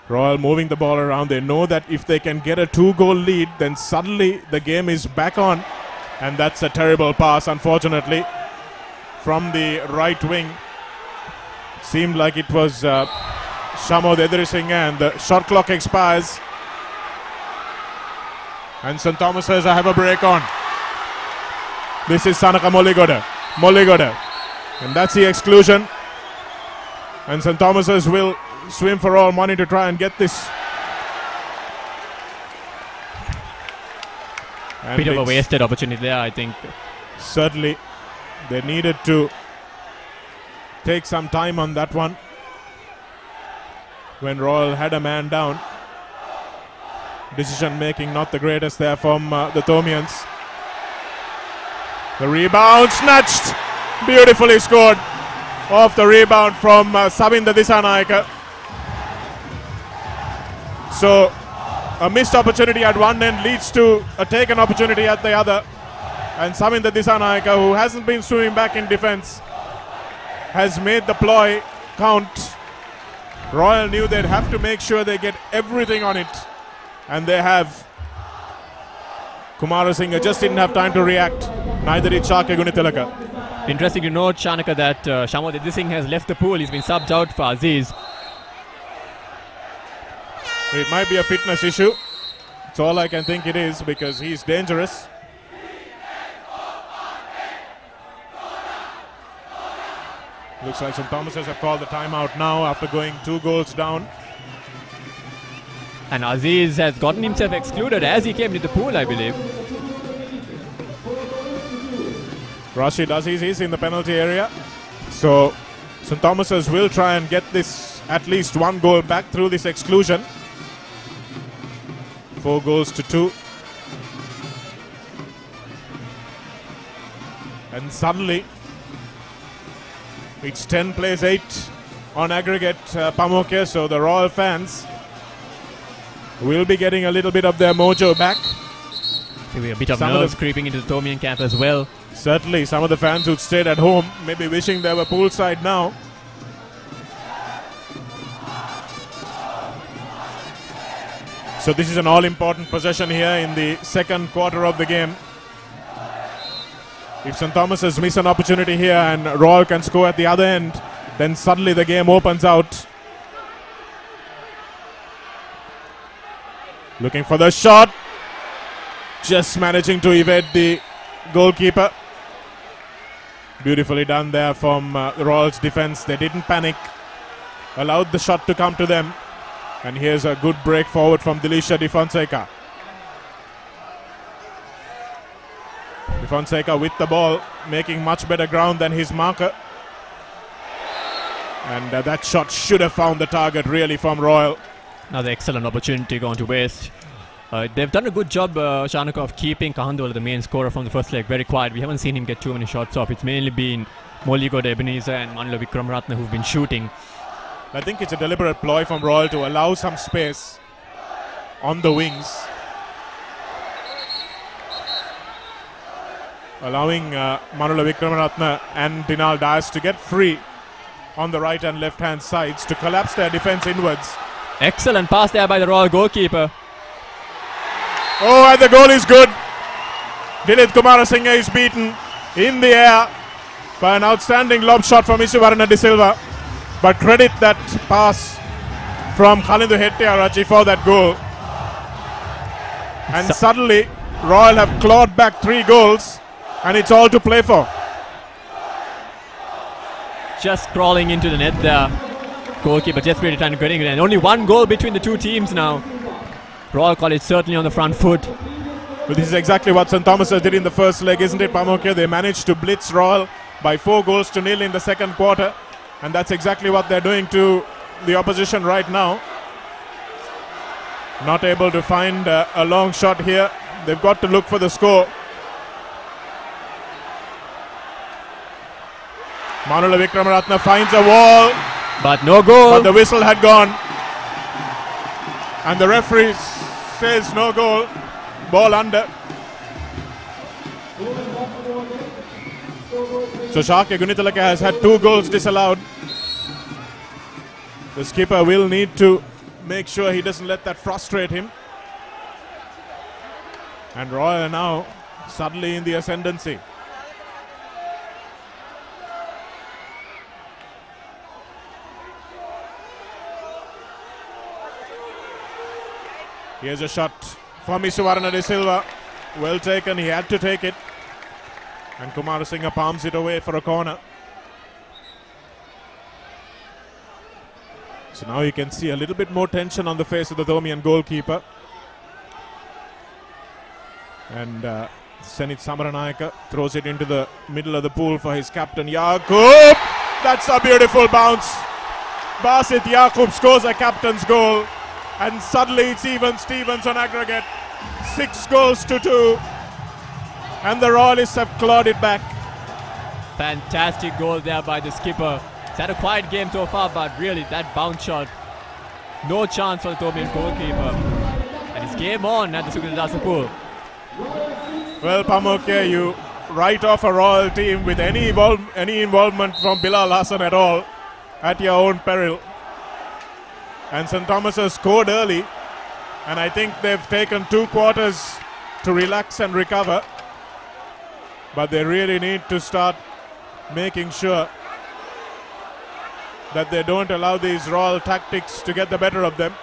Royal moving the ball around. They know that if they can get a 2-goal lead, then suddenly the game is back on. And that's a terrible pass, unfortunately, from the right wing. Seemed like it was Shamod Edrisinghe, and the shot clock expires. And St. Thomas's have a break on. This is Sanaka Molligoda. And that's the exclusion. And St. Thomas's will swim for all money to try and get this. And bit of a wasted opportunity there, I think. Certainly, they needed to take some time on that one when Royal had a man down. Decision making not the greatest there from the Thomians. The rebound snatched, beautifully scored off the rebound from Savinda Disanaika. So a missed opportunity at one end leads to a taken opportunity at the other. And Savinda Disanaika, who hasn't been swimming back in defense, has made the ploy count. Royal knew they'd have to make sure they get everything on it. And they have. Kumarasinghe just didn't have time to react. Neither did Shaka Gunitilaka. Interesting to note, Chanaka, that Shamod Edrisinghe has left the pool. He's been subbed out for Aziz. It might be a fitness issue. It's all I can think it is, because he's dangerous. Looks like St. Thomas's have called the timeout now after going 2 goals down. And Aziz has gotten himself excluded as he came into the pool, I believe. Rashid Aziz is in the penalty area. So St. Thomas's will try and get this at least 1 goal back through this exclusion. 4-2. And suddenly it's 10 plays 8 on aggregate, Pamoke. So the Royal fans will be getting a little bit of their mojo back. Maybe a bit of nerves creeping into the Thomian camp as well. Certainly, some of the fans who stayed at home maybe wishing they were poolside now. So this is an all-important possession here in the second quarter of the game. If St. Thomas's miss an opportunity here and Royal can score at the other end, then suddenly the game opens out. Looking for the shot. Just managing to evade the goalkeeper. Beautifully done there from Royal's defense. They didn't panic. Allowed the shot to come to them. And here's a good break forward from Dilisha Di Fonseca. Di Fonseca with the ball, making much better ground than his marker. And that shot should have found the target really from Royal. Another excellent opportunity gone to waste. They've done a good job, Chanaka, of keeping Kahandola, the main scorer from the first leg, very quiet. We haven't seen him get too many shots off. It's mainly been Molligoda, Ebenezer and Manlo Vikramatne who've been shooting. I think it's a deliberate ploy from Royal to allow some space on the wings. allowing Manula Vikramaratne and Dinal Dias to get free on the right and left hand sides to collapse their defense inwards. Excellent pass there by the Royal goalkeeper. Oh, and the goal is good. Dilith Kumarasinghe is beaten in the air by an outstanding lob shot from Isuvarana De Silva. But credit that pass from Kalindu Hettiarachchi for that goal. And suddenly, Royal have clawed back 3 goals, and it's all to play for. Just crawling into the net there. Goalkeeper desperately trying to get in, and only 1 goal between the 2 teams now. Royal College certainly on the front foot. But this is exactly what St. Thomas's did in the first leg, isn't it, Pamukya? They managed to blitz Royal by 4-0 in the second quarter, and that's exactly what they're doing to the opposition right now. Not able to find a long shot here. They've got to look for the score. Manula Vikramaratne finds a wall, but no goal. But the whistle had gone, and the referee says no goal. Ball under. So Shake Gunitalaka has had 2 goals disallowed. The skipper will need to make sure he doesn't let that frustrate him. And Royal are now suddenly in the ascendancy. Here's a shot from Isuvarana De Silva. Well taken, he had to take it. And Kumarasinghe palms it away for a corner. So now you can see a little bit more tension on the face of the Thomian goalkeeper. And Senit Samaranayaka throws it into the middle of the pool for his captain Yaqub. That's a beautiful bounce. Basit Yaqub scores a captain's goal. And suddenly it's even Stevens on aggregate. 6-2. And the Royalists have clawed it back. Fantastic goal there by the skipper. It's had a quiet game so far, but really that bounce shot, no chance for the Thomian goalkeeper. And it's game on at the Sukadasa pool. Well, Pamukya, you write off a Royal team with any involvement from Bilal Hassan at all at your own peril. And St. Thomas has scored early, and I think they've taken 2 quarters to relax and recover. But they really need to start making sure that they don't allow these Royal tactics to get the better of them.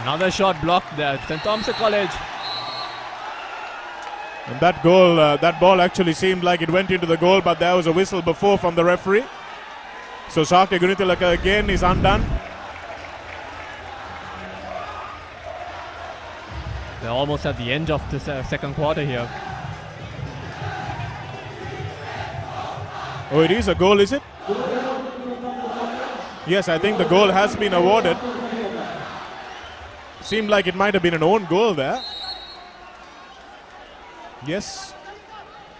Another shot blocked there, St. Thomas College. And that goal, that ball actually seemed like it went into the goal, but there was a whistle before from the referee. So Shake Gunitalaka again is undone. They're almost at the end of the second quarter here. Oh, it is a goal, is it? Yes, I think the goal has been awarded. Seemed like it might have been an own goal there. Yes,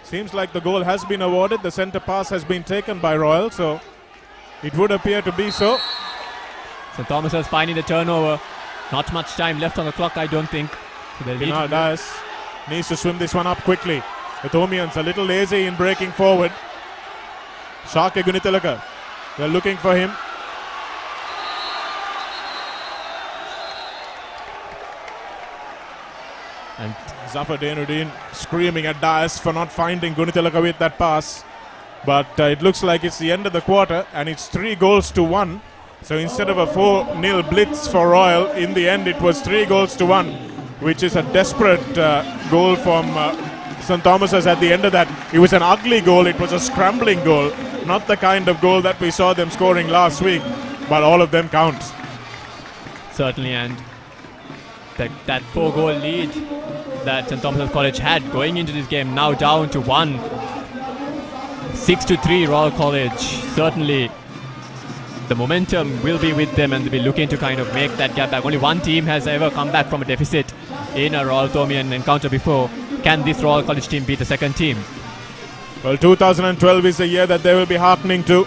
seems like the goal has been awarded. The centre pass has been taken by Royal, so it would appear to be so. St. Thomas is finding the turnover. Not much time left on the clock, I don't think. So Dinal Dias needs to swim this one up quickly. The Thomians a little lazy in breaking forward. Shake Gunitalaka, they're looking for him. And Zafar Dainuddin screaming at Dias for not finding Gunitalaka with that pass. But it looks like it's the end of the quarter, and it's 3-1. So instead of a 4-0 blitz for Royal, in the end it was 3-1, which is a desperate goal from St. Thomas's at the end of that. It was an ugly goal, it was a scrambling goal, not the kind of goal that we saw them scoring last week, but all of them count. Certainly, and that 4-goal lead that St. Thomas College had going into this game now down to 1. 6-3 Royal College. Certainly the momentum will be with them, and they'll be looking to kind of make that gap back. Only one team has ever come back from a deficit in a Royal Thomian encounter before. Can this Royal College team beat the second team? Well, 2012 is the year that they will be hearkening to.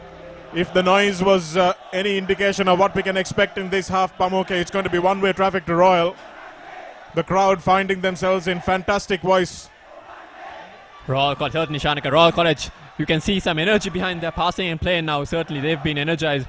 If the noise was any indication of what we can expect in this half, Pamoke, it's going to be one-way traffic to Royal. The crowd finding themselves in fantastic voice. Royal College, certainly Shanika. Royal College, you can see some energy behind their passing and play now. Certainly they've been energized.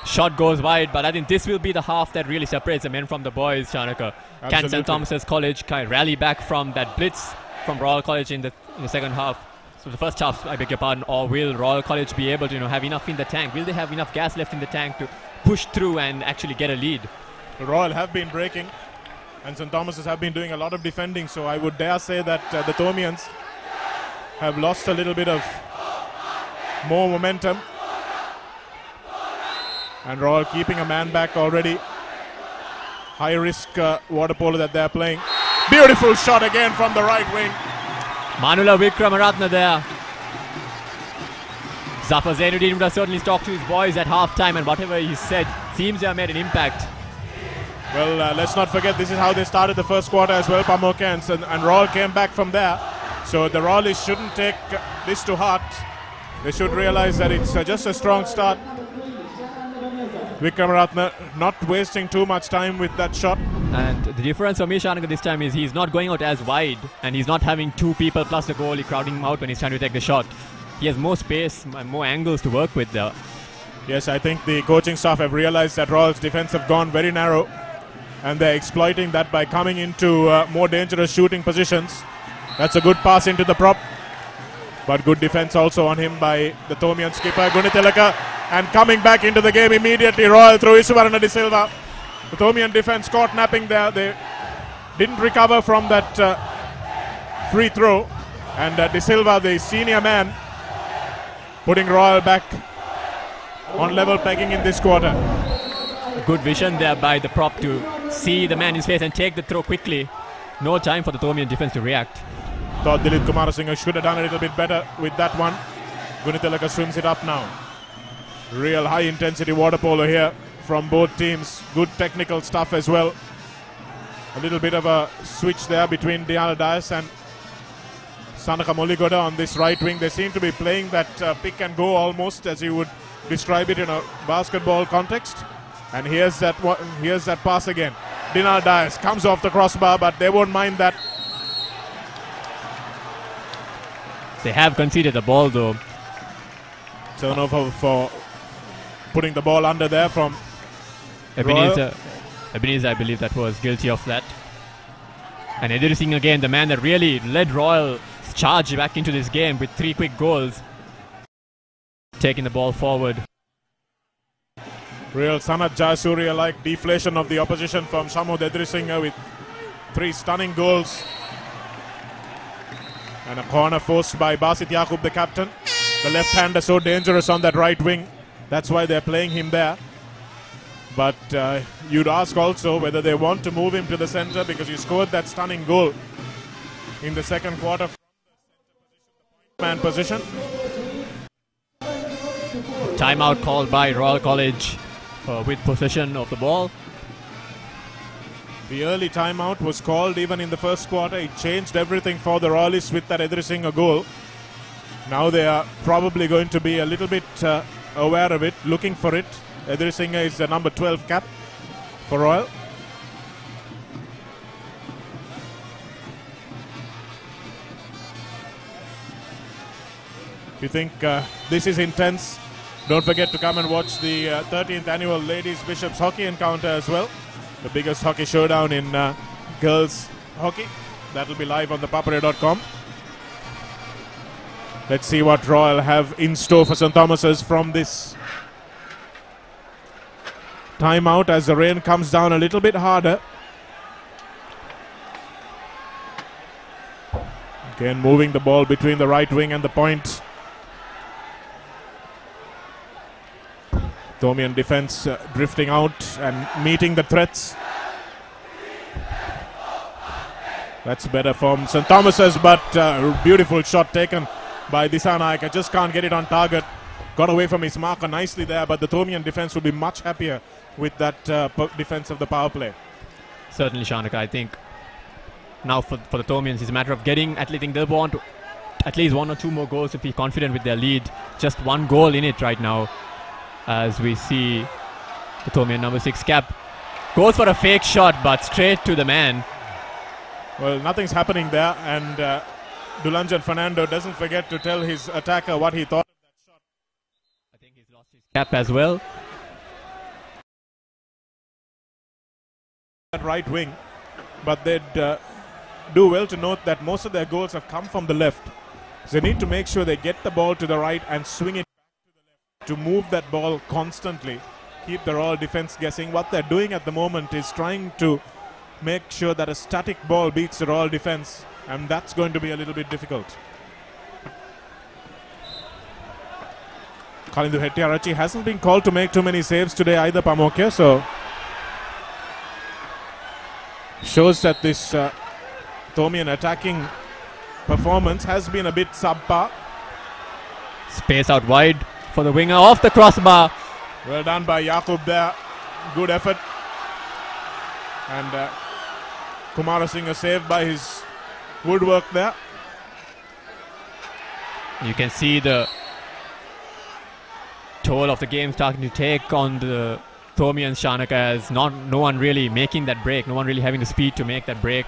Shot goes wide, but I think this will be the half that really separates the men from the boys, Shanika. Can St. Thomas's College rally back from that blitz from Royal College in the second half? So the first half, I beg your pardon, or will Royal College be able to have enough in the tank? Will they have enough gas left in the tank to push through and actually get a lead? The Royal have been breaking, and St. Thomas's have been doing a lot of defending, so I would dare say that the Thomians have lost a little bit of more momentum. And Royal keeping a man back already. High risk water polo that they're playing. Beautiful shot again from the right wing. Manula Vikramaratne there. Zafar Zainuddin would have certainly talked to his boys at half-time, and whatever he said seems to have made an impact. Well, let's not forget this is how they started the first quarter as well, Pamoke, and Royal came back from there. So the Royalists shouldn't take this to heart. They should realize that it's just a strong start. Vikramaratne not wasting too much time with that shot. And the difference for me, Shanika, this time is he's not going out as wide, and he's not having two people plus the goalie crowding him out when he's trying to take the shot. He has more space and more angles to work with there. Yes, I think the coaching staff have realized that Royal's defense have gone very narrow, and they're exploiting that by coming into more dangerous shooting positions. That's a good pass into the prop, but good defense also on him by the Thomian skipper Gunitilaka. And coming back into the game immediately, Royal through Isuvarana De Silva. The Thomian defense caught napping there. They didn't recover from that free throw. And De Silva, the senior man, putting Royal back on level pegging in this quarter. Good vision there by the prop to see the man in his face and take the throw quickly. No time for the Thomian defense to react. Thought Dilip Kumarasinghe should have done a little bit better with that one. Gunitilaka swims it up now. Real high intensity water polo here from both teams. Good technical stuff as well. A little bit of a switch there between Diana Dias and Sanaka Moligoda on this right wing. They seem to be playing that pick and go almost, as you would describe it in a basketball context. And here's that pass again. Diana Dias comes off the crossbar, but they won't mind that. They have conceded the ball though. Turnover for putting the ball under there from Ebenezer, I believe that was guilty of that. And Ediri Singh again, the man that really led Royal's charge back into this game with 3 quick goals. Taking the ball forward. Real Sanat Jayasuriya-like deflation of the opposition from Shamod Ediri Singh with 3 stunning goals. And a corner forced by Basit Yaqub, the captain. The left-hander so dangerous on that right wing. That's why they're playing him there. But you'd ask also whether they want to move him to the center, because he scored that stunning goal in the second quarter from the man position. Timeout called by Royal College with possession of the ball. The early timeout was called even in the first quarter. It changed everything for the Royalists with that Ediri Singh goal. Now they are probably going to be a little bit aware of it, looking for it. Ediri Singh is the number 12 cap for Royal. If you think this is intense, don't forget to come and watch the 13th annual Ladies Bishops Hockey Encounter as well. The biggest hockey showdown in girls hockey. That'll be live on ThePapare.com. Let's see what Royal have in store for St. Thomas's from this timeout as the rain comes down a little bit harder. Again, moving the ball between the right wing and the point. Thomian defense drifting out and meeting the threats. That's better from St. Thomas's, but beautiful shot taken by Disanaika. Just can't get it on target. Got away from his marker nicely there, but the Thomian defense will be much happier with that defense of the power play. Certainly, Shanika. I think now for the Thomians, it's a matter of getting, I think they'll want at least 1 or 2 more goals to be confident with their lead just one goal in it right now. As we see the Thomian number 6 cap goes for a fake shot, but straight to the man. Well, nothing's happening there, and Dulanjan Fernando doesn't forget to tell his attacker what he thought of that shot. I think he's lost his cap as well. That right wing, but they'd do well to note that most of their goals have come from the left. So they need to make sure they get the ball to the right and swing it back to the left to move that ball constantly. Keep the Royal defense guessing. What they're doing at the moment is trying to make sure that a static ball beats the Royal defense, and that's going to be a little bit difficult. Kalindu Hettiarachchi hasn't been called to make too many saves today either, Pamoke, so shows that this Thomian attacking performance has been a bit subpar. Space out wide for the winger off the crossbar. Well done by Yakub there. Good effort. And Kumarasinghe saved by his woodwork there. You can see the toll of the game starting to take on the Thomian Shanaka, as no one really making that break, no one really having the speed to make that break,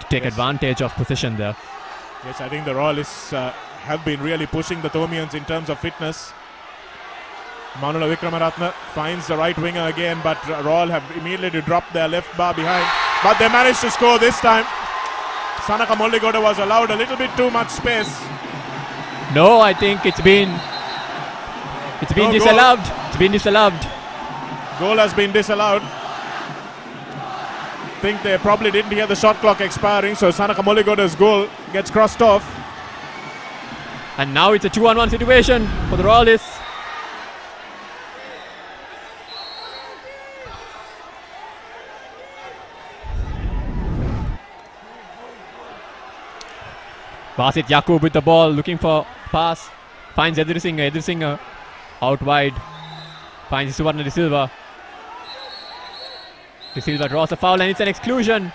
to take advantage of position there. Yes, I think the Royalists have been really pushing the Thomians in terms of fitness. Manula Vikramaratne finds the right winger again, but Royal have immediately dropped their left bar behind. But they managed to score this time. Sanaka Molligoda was allowed a little bit too much space. No, I think it's been disallowed. It's been disallowed. Goal has been disallowed. Think they probably didn't hear the shot clock expiring, so Sanaka Molligoda's goal gets crossed off. And now it's a 2-on-1 situation for the Royalists. Basit Yakub with the ball, looking for pass. Finds Edrisinghe out wide. Finds Suvarna De Silva. De Silva draws a foul, and it's an exclusion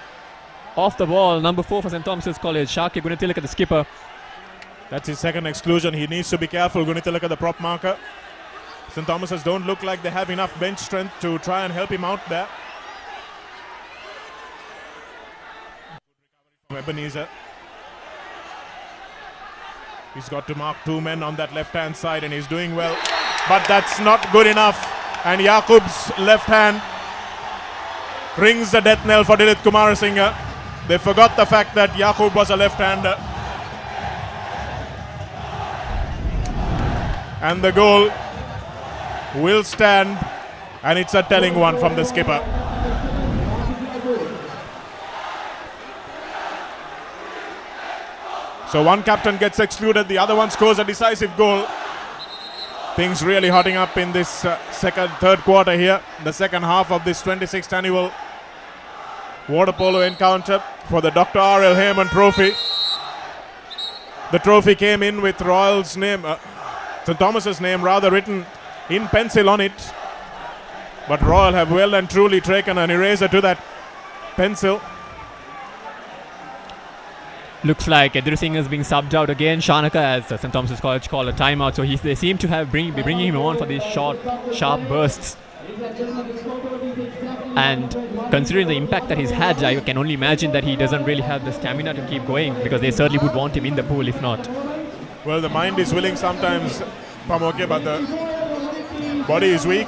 off the ball. Number 4 for St. Thomas's College, Sharky Gunatilaka, the skipper. That's his second exclusion. He needs to be careful, Gunatilaka, the prop marker. St. Thomas's don't look like they have enough bench strength to try and help him out there. Ebenezer. He's got to mark 2 men on that left-hand side, and he's doing well. But that's not good enough. And Yakub's left hand rings the death knell for Dilith Kumarasinghe. They forgot the fact that Yakub was a left-hander. And the goal will stand, and it's a telling one from the skipper. So one captain gets excluded, the other one scores a decisive goal. Things really hotting up in this third quarter here, the second half of this 26th annual water polo encounter for the Dr. R.L. Hayman Trophy. The trophy came in with Royal's name, St. Thomas's name rather, written in pencil on it. But Royal have well and truly taken an eraser to that pencil. Looks like Edrisinghe is being subbed out again. Shanaka, as St. Thomas's College called a timeout, so they seem to have be bringing him on for these short, sharp bursts. And considering the impact that he's had, I can only imagine that he doesn't really have the stamina to keep going, because they certainly would want him in the pool if not. Well, the mind is willing sometimes, Pamoke, but the body is weak,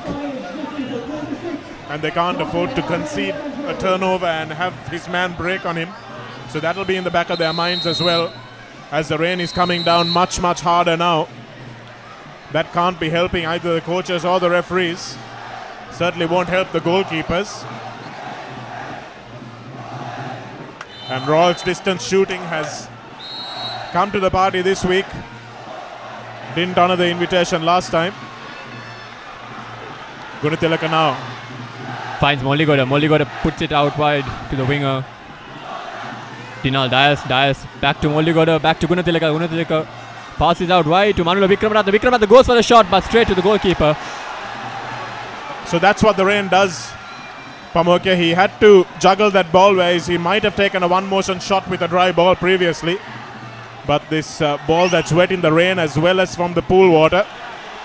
and they can't afford to concede a turnover and have his man break on him. So that'll be in the back of their minds as well, as the rain is coming down much, much harder now. That can't be helping either the coaches or the referees. Certainly won't help the goalkeepers. And Royal's distance shooting has come to the party this week. Didn't honor the invitation last time. Gunatilaka now. Finds Molligoda. Molligoda puts it out wide to the winger. Dinal Dias back to Molligoda, back to Gunatilaka. Gunatilaka passes out wide to Manula Vikramaratne. Vikramaratne goes for the shot, but straight to the goalkeeper. So that's what the rain does, Pamoke. He had to juggle that ball, whereas he might have taken a one-motion shot with a dry ball previously. But this ball that's wet in the rain as well as from the pool water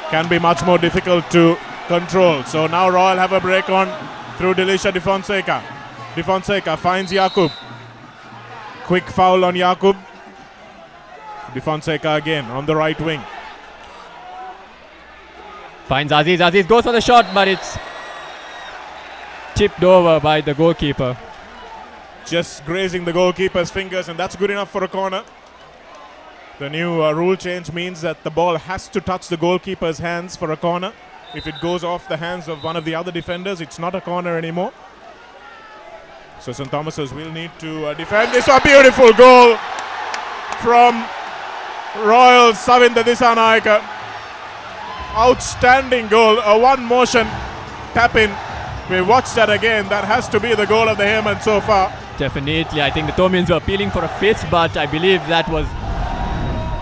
can be much more difficult to control. So now Royal have a break on through Delisha De Fonseca. De Fonseca finds Jakub. Quick foul on Jakub. De Fonseca again on the right wing. Finds Aziz. Aziz goes for the shot, but it's tipped over by the goalkeeper. Just grazing the goalkeeper's fingers, and that's good enough for a corner. The new rule change means that the ball has to touch the goalkeeper's hands for a corner. If it goes off the hands of one of the other defenders, it's not a corner anymore. So St. Thomas's will need to defend this. A beautiful goal from Royal Savinda Dissanayaka. Outstanding goal, a one motion tap in. We watched that again. That has to be the goal of the Hayman so far. Definitely. I think the Thomians were appealing for a fifth, but I believe that was...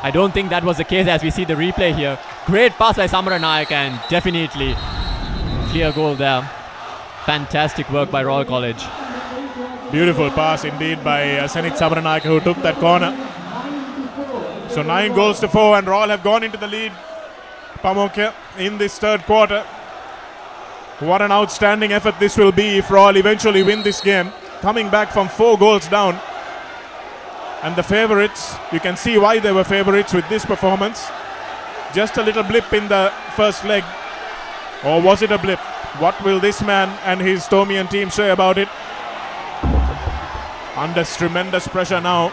I don't think that was the case as we see the replay here. Great pass by Samaranayaka and definitely clear goal there. Fantastic work by Royal College. Beautiful pass indeed by Senit Samaranayaka, who took that corner. So 9 goals to 4 and Royal have gone into the lead, Pamoke, in this third quarter. What an outstanding effort this will be if Royal eventually win this game, coming back from 4 goals down. And the favourites, you can see why they were favourites with this performance. Just a little blip in the first leg. Or was it a blip? What will this man and his Thomian team say about it? Under tremendous pressure now.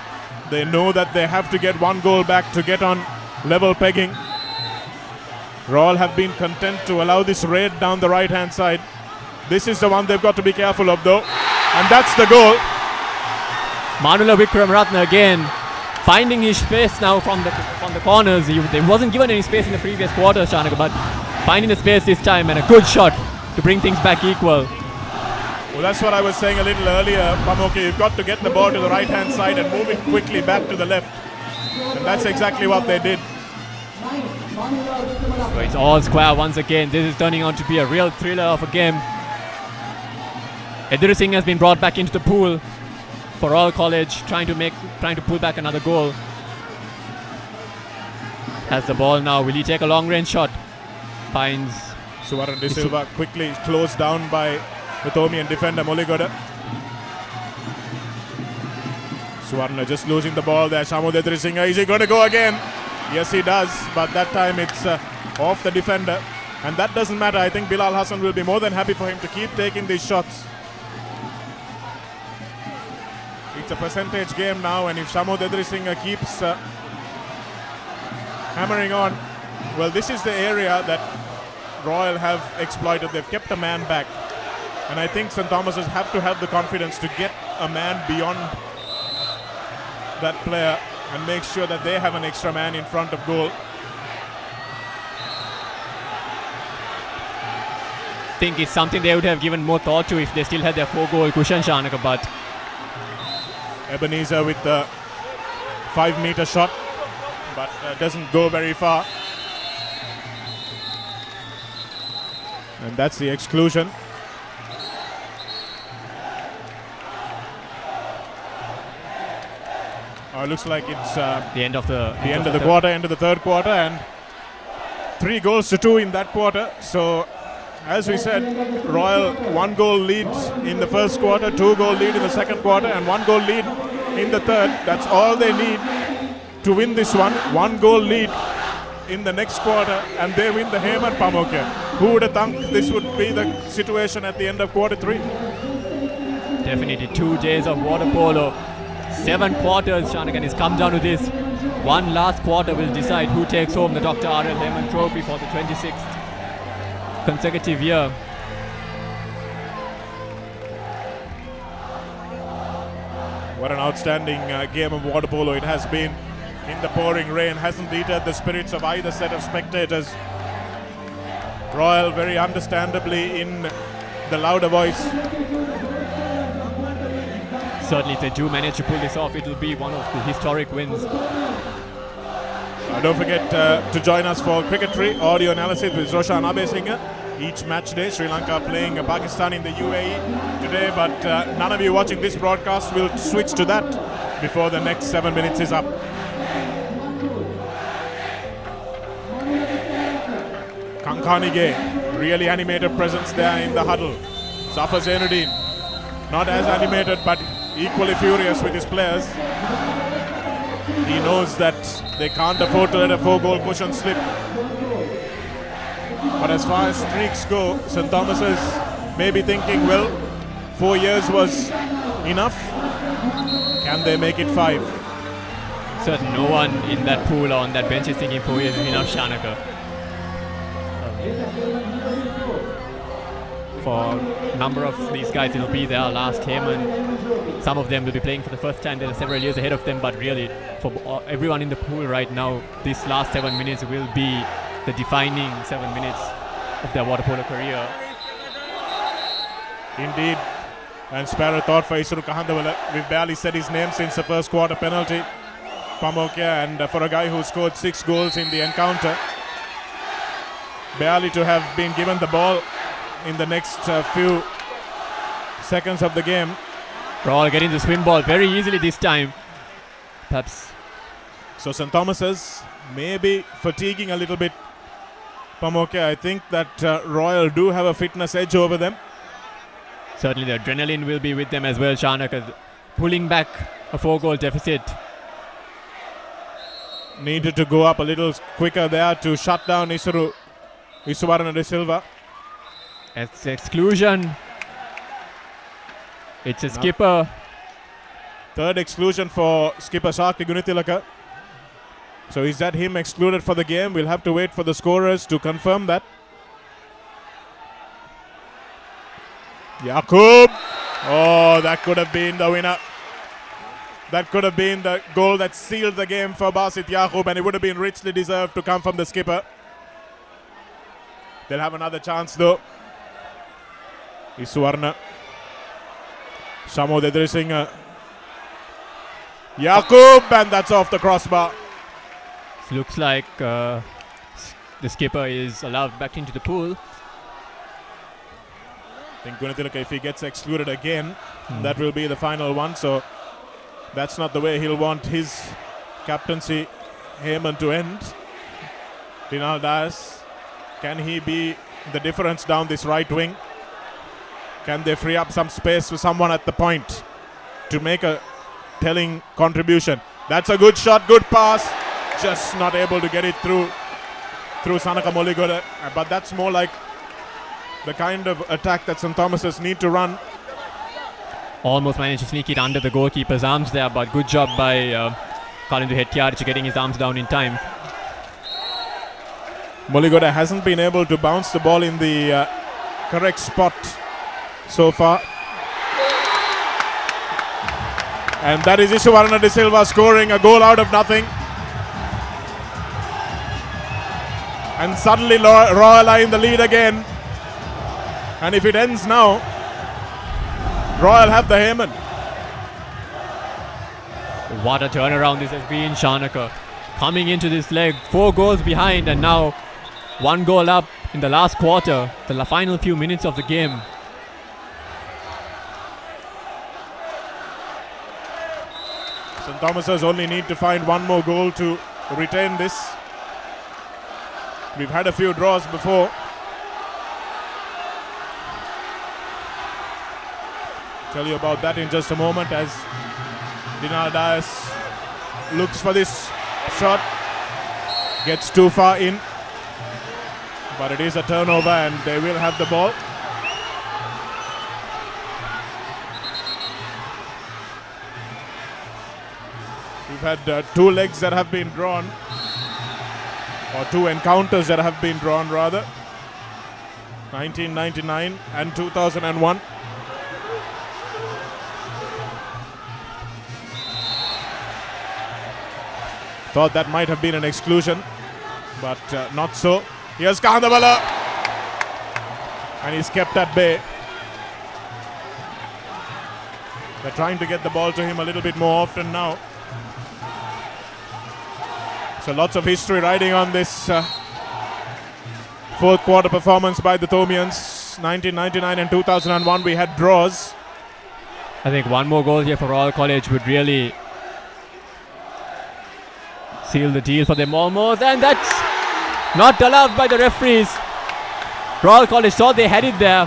They know that they have to get 1 goal back to get on level pegging. Royal have been content to allow this raid down the right hand side. This is the one they've got to be careful of though. And that's the goal. Manula Wickramaratne again finding his space now from the corners. He wasn't given any space in the previous quarters, Chanaka, but finding the space this time and a good shot to bring things back equal. Well, that's what I was saying a little earlier, Pamoke. You've got to get the ball to the right hand side and move it quickly back to the left. And that's exactly what they did. So it's all square once again. This is turning out to be a real thriller of a game. Edhir Singh has been brought back into the pool for Royal College, trying to pull back another goal. Has the ball now. Will he take a long range shot? Finds Suvarna De Silva quickly closed down by the Thomian defender Moligoda. Suvarna just losing the ball there. Shamud Edhir Singh, is he going to go again? Yes, he does, but that time it's off the defender. And that doesn't matter. I think Bilal Hassan will be more than happy for him to keep taking these shots. It's a percentage game now, and if Shamud Edhir Singh keeps hammering on, well, this is the area that Royal have exploited. They've kept a man back. And I think St. Thomas's have to have the confidence to get a man beyond that player and make sure that they have an extra man in front of goal. I think it's something they would have given more thought to if they still had their 4-goal cushion, Shanaka, but Ebenezer with the 5-meter shot, but doesn't go very far. And that's the exclusion. Looks like it's the end of the quarter, end of the third quarter, and 3 goals to 2 in that quarter. So, as we said, Royal 1 goal lead in the first quarter, 2 goal lead in the second quarter, and 1 goal lead in the third. That's all they need to win this one. 1 goal lead in the next quarter, and they win the Hayman, Pamoke. Who would have thought this would be the situation at the end of quarter 3? Definitely 2 days of water polo. 7 quarters, Shanagan, has come down to this. One last quarter will decide who takes home the Dr. R.L. Hayman Trophy for the 26th consecutive year. What an outstanding game of water polo it has been in the pouring rain. Hasn't deterred the spirits of either set of spectators. Royal very understandably in the louder voice. Certainly if they do manage to pull this off, it will be one of the historic wins. Don't forget to join us for cricketry audio analysis with Roshan Abesinghe. Each match day, Sri Lanka playing Pakistan in the UAE today, but none of you watching this broadcast will switch to that before the next 7 minutes is up. Ankanige, really animated presence there in the huddle. Zafar Zainuddin, not as animated but equally furious with his players. He knows that they can't afford to let a 4-goal cushion slip. But as far as streaks go, St. Thomas's may be thinking, well, 4 years was enough. Can they make it 5? Certain no one in that pool or on that bench is thinking 4 years is enough, Shanaka. For a number of these guys, it'll be their last Hayman. Some of them will be playing for the first time. There are several years ahead of them, but really, for everyone in the pool right now, this last 7 minutes will be the defining 7 minutes of their water polo career. Indeed. And Sparrow thought for Isuru Kahandawala. We've barely said his name since the first quarter penalty. Pamokia, and for a guy who scored 6 goals in the encounter, barely to have been given the ball in the next few seconds of the game. Rawl getting the swim ball very easily this time. Perhaps. So St. Thomas's may be fatiguing a little bit. Pamokia, I think that Royal do have a fitness edge over them. Certainly the adrenaline will be with them as well, Shanaka. Pulling back a 4-goal deficit. Needed to go up a little quicker there to shut down Isuvarana de Silva. It's exclusion. It's a skipper. Third exclusion for skipper Shakti Gunitilaka. So is that him excluded for the game? We'll have to wait for the scorers to confirm that. Yaqub! Oh, that could have been the winner. That could have been the goal that sealed the game for Basit Yaqub, and it would have been richly deserved to come from the skipper. They'll have another chance though. Isuvarna. Samo Dedrising. Yaqub, and that's off the crossbar. Looks like the skipper is allowed back into the pool. I think Gunitilaka, if he gets excluded again, that will be the final one. So that's not the way he'll want his captaincy Hayman to end. Dinal Dias, can he be the difference down this right wing? Can they free up some space for someone at the point to make a telling contribution? That's a good shot, good pass. Just not able to get it through Sanaka Moligoda. But that's more like the kind of attack that St. Thomas's need to run. Almost managed to sneak it under the goalkeeper's arms there, but good job by Kalindu Hettiarich getting his arms down in time. Moligoda hasn't been able to bounce the ball in the correct spot so far. And that is Isuvarana de Silva scoring a goal out of nothing. And suddenly Royal are in the lead again. And if it ends now, Royal have the Hayman. What a turnaround this has been, Shanaka. Coming into this leg, 4 goals behind, and now 1 goal up in the last quarter, the final few minutes of the game. St. Thomas's only need to find 1 more goal to retain this. We've had a few draws before. Tell you about that in just a moment as Dinal Dias looks for this shot, gets too far in, but it is a turnover and they will have the ball. We've had 2 legs that have been drawn, or 2 encounters that have been drawn rather, 1999 and 2001. Thought that might have been an exclusion, but not so. Here's Kahandawala, and he's kept at bay. They're trying to get the ball to him a little bit more often now. So lots of history riding on this 4th quarter performance by the Thomians. 1999 and 2001 we had draws. I think 1 more goal here for Royal College would really seal the deal for them almost, and that's not allowed by the referees. Royal College thought they had it there.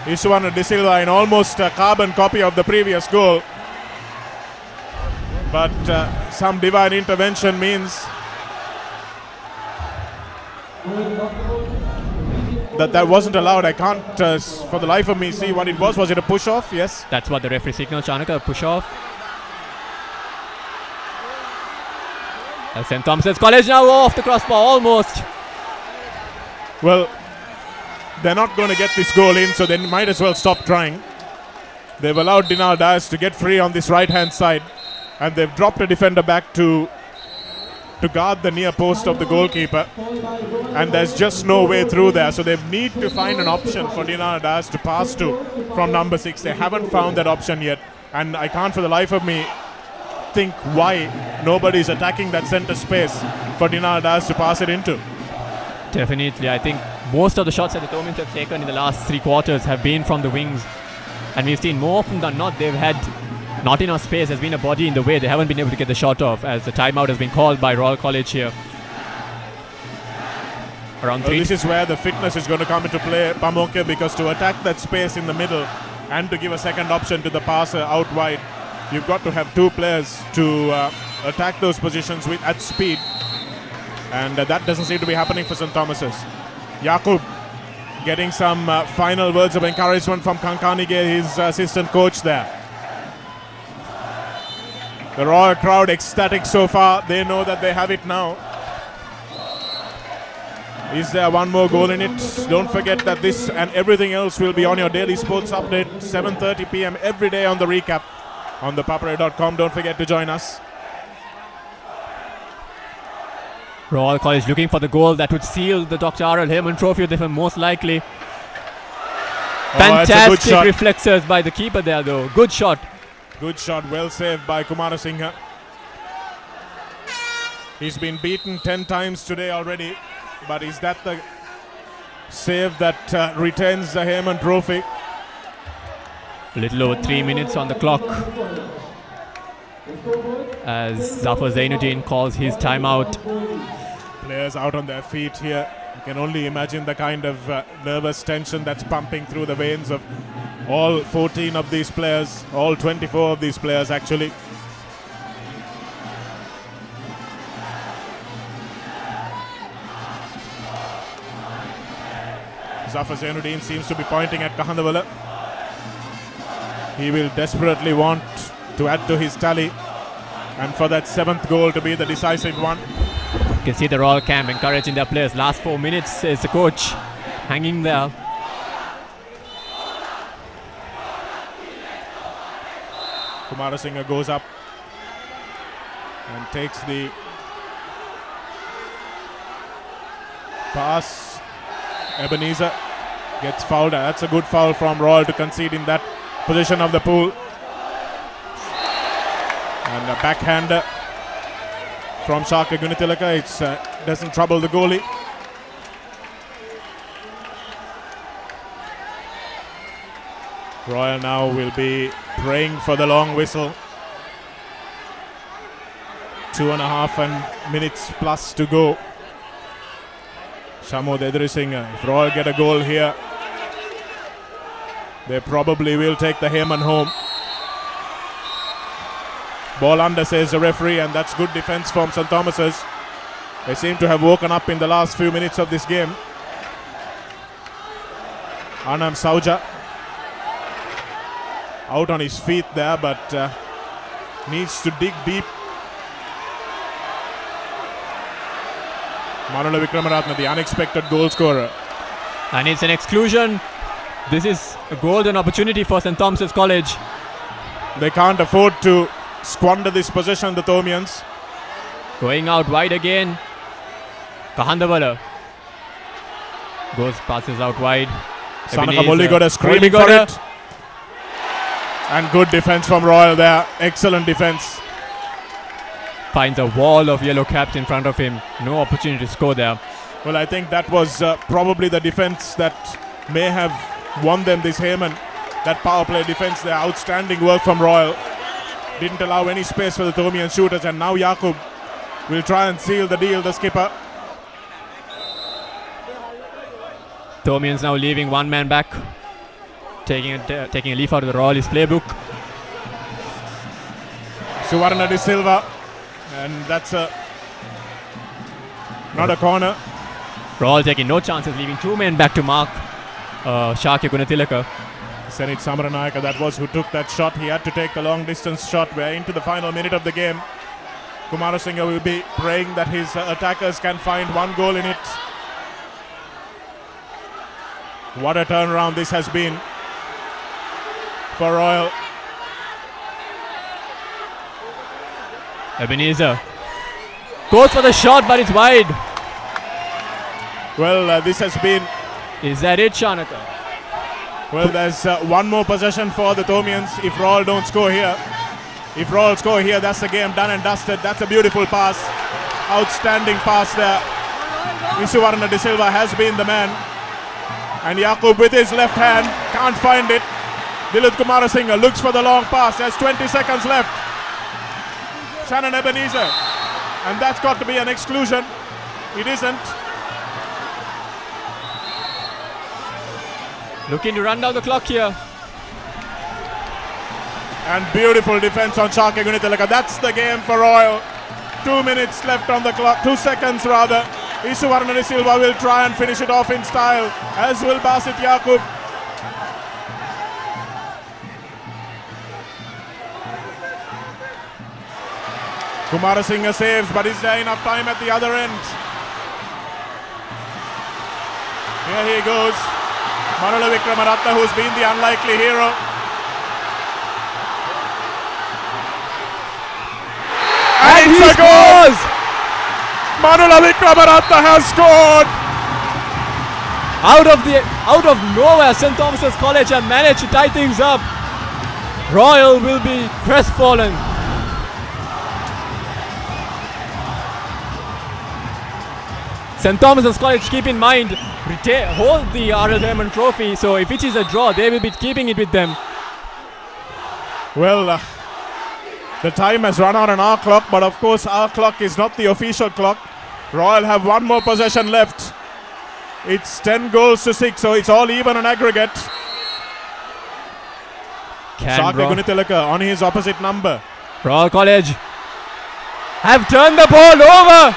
Isuwana De Silva in almost a carbon copy of the previous goal. But some divine intervention means that wasn't allowed. I can't for the life of me see what it was. Was it a push off? Yes. That's what the referee signaled, Chanaka, a push off. St. Thomas's College now off the crossbar almost. Well, they're not going to get this goal in, so they might as well stop trying. They've allowed Dinar Dias to get free on this right hand side, and they've dropped a defender back to guard the near post of the goalkeeper, and there's just no way through there, so they need to find an option for Dinar Dias to pass to from number 6. They haven't found that option yet, and I can't for the life of me think why nobody's attacking that center space for Dinar Dias to pass it into. Definitely, I think most of the shots that the Thomins have taken in the last 3 quarters have been from the wings, and we've seen more often than not they've had not enough space. There's been a body in the way. They haven't been able to get the shot off, as the timeout has been called by Royal College here. Around 3. This is where the fitness is going to come into play, Pamoke, because to attack that space in the middle and to give a second option to the passer out wide, you've got to have 2 players to attack those positions at speed, and that doesn't seem to be happening for St. Thomas's. Jakub getting some final words of encouragement from Kankanige, his assistant coach there. The Royal crowd ecstatic so far. They know that they have it now. Is there one more goal in it? Don't forget that this and everything else will be on your daily sports update, 7:30 p.m. every day on the recap on ThePapare.com. Don't forget to join us. Royal College looking for the goal that would seal the Dr. R.L. Hayman Trophy with them most likely. Fantastic reflexes by the keeper there though. Good shot. Good shot, well saved by Kumarasinghe. He's been beaten 10 times today already, but is that the save that retains the Hayman Trophy? A little over 3 minutes on the clock as Zafar Zainuddin calls his timeout. Players out on their feet here. You can only imagine the kind of nervous tension that's pumping through the veins of all 14 of these players, all 24 of these players actually. Zafar Zainuddin seems to be pointing at Kahandawala. He will desperately want to add to his tally, and for that 7th goal to be the decisive one. You can see the Royal camp encouraging their players. Last 4 minutes is the coach hanging there. Kumarasinghe goes up and takes the pass. Ebenezer gets fouled. That's a good foul from Royal to concede in that position of the pool. And a backhander from Shaka Gunitilaka. It doesn't trouble the goalie. Royal now will be praying for the long whistle. 2.5 minutes plus to go. Shamod Edrisinghe, if Royal get a goal here, they probably will take the Hayman home. Ball under, says the referee, and that's good defense from St. Thomas's. They seem to have woken up in the last few minutes of this game. Anam Sauja out on his feet there, but needs to dig deep. Manula Vikramaratne, the unexpected goal scorer. And it's an exclusion. This is a golden opportunity for St. Thomas's College. They can't afford to squander this possession, the Thomians. Going out wide again. Kahandawala passes out wide. Sanakamoli got a screaming for it. And good defense from Royal there. Excellent defense. Finds a wall of yellow caps in front of him. No opportunity to score there. Well, I think that was probably the defense that may have won them this Hayman. That power play defense there. Outstanding work from Royal. Didn't allow any space for the Thomian shooters, and now Jakub will try and seal the deal, the skipper. Thomians now leaving one man back, taking a leaf out of the Royalist playbook. Suvarna De Silva, and that's not a corner. Royal taking no chances, leaving two men back to mark Shakya Gunatilaka. Senit Samaranayaka, that was who took that shot. He had to take the long distance shot. We're into the final minute of the game. Kumarasinghe will be praying that his attackers can find one goal in it. What a turnaround this has been for Royal. Ebenezer goes for the shot, but it's wide. Well, this has been... Is that it, Shanaka? Well, there's one more possession for the Thomians if Royal don't score here. If Royal score here, that's the game done and dusted. That's a beautiful pass. Outstanding pass there. Isuvarna De Silva has been the man. And Yaqub with his left hand can't find it. Dilip Kumarasinghe looks for the long pass. There's 20 seconds left. Shannon Ebenezer. And that's got to be an exclusion. It isn't. Looking to run down the clock here. And beautiful defense on Shakya Gunatilaka. That's the game for Royal. 2 minutes left on the clock. 2 seconds rather. Isuvarna De Silva will try and finish it off in style, as will Basit Yaqub. Kumarasinghe saves, but is there enough time at the other end? Here he goes. Manula Vikramaratne, who's been the unlikely hero. And it's a goal! Manula Vikramaratne has scored! Out of nowhere, St. Thomas's College have managed to tie things up. Royal will be crestfallen. St. Thomas's College, keep in mind, hold the R.L. Hayman trophy, so if it is a draw, they will be keeping it with them. Well, the time has run out on our clock, but of course our clock is not the official clock. Royal have one more possession left. It's 10 goals to 6, so it's all even on aggregate. Shakya Gunatilaka on his opposite number. Royal College have turned the ball over.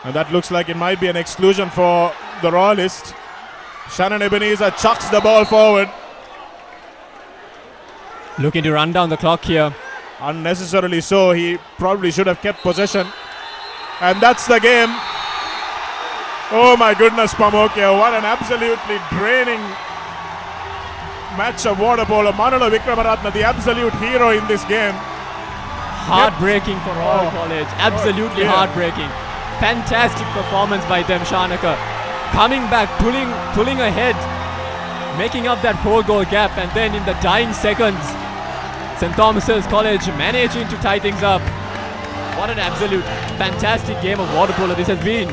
And that looks like it might be an exclusion for the Royalist. Shannon Ebenezer chucks the ball forward. Looking to run down the clock here. Unnecessarily so. He probably should have kept possession. And that's the game. Oh my goodness, Pamokia. What an absolutely draining match of water polo. Manula Vikramaratne, the absolute hero in this game. Heartbreaking for Royal College. Absolutely heartbreaking. Fantastic performance by them, Shanaka. Coming back, pulling ahead, making up that 4-goal gap, and then in the dying seconds, St. Thomas's College managing to tie things up. What an absolute fantastic game of water polo this has been.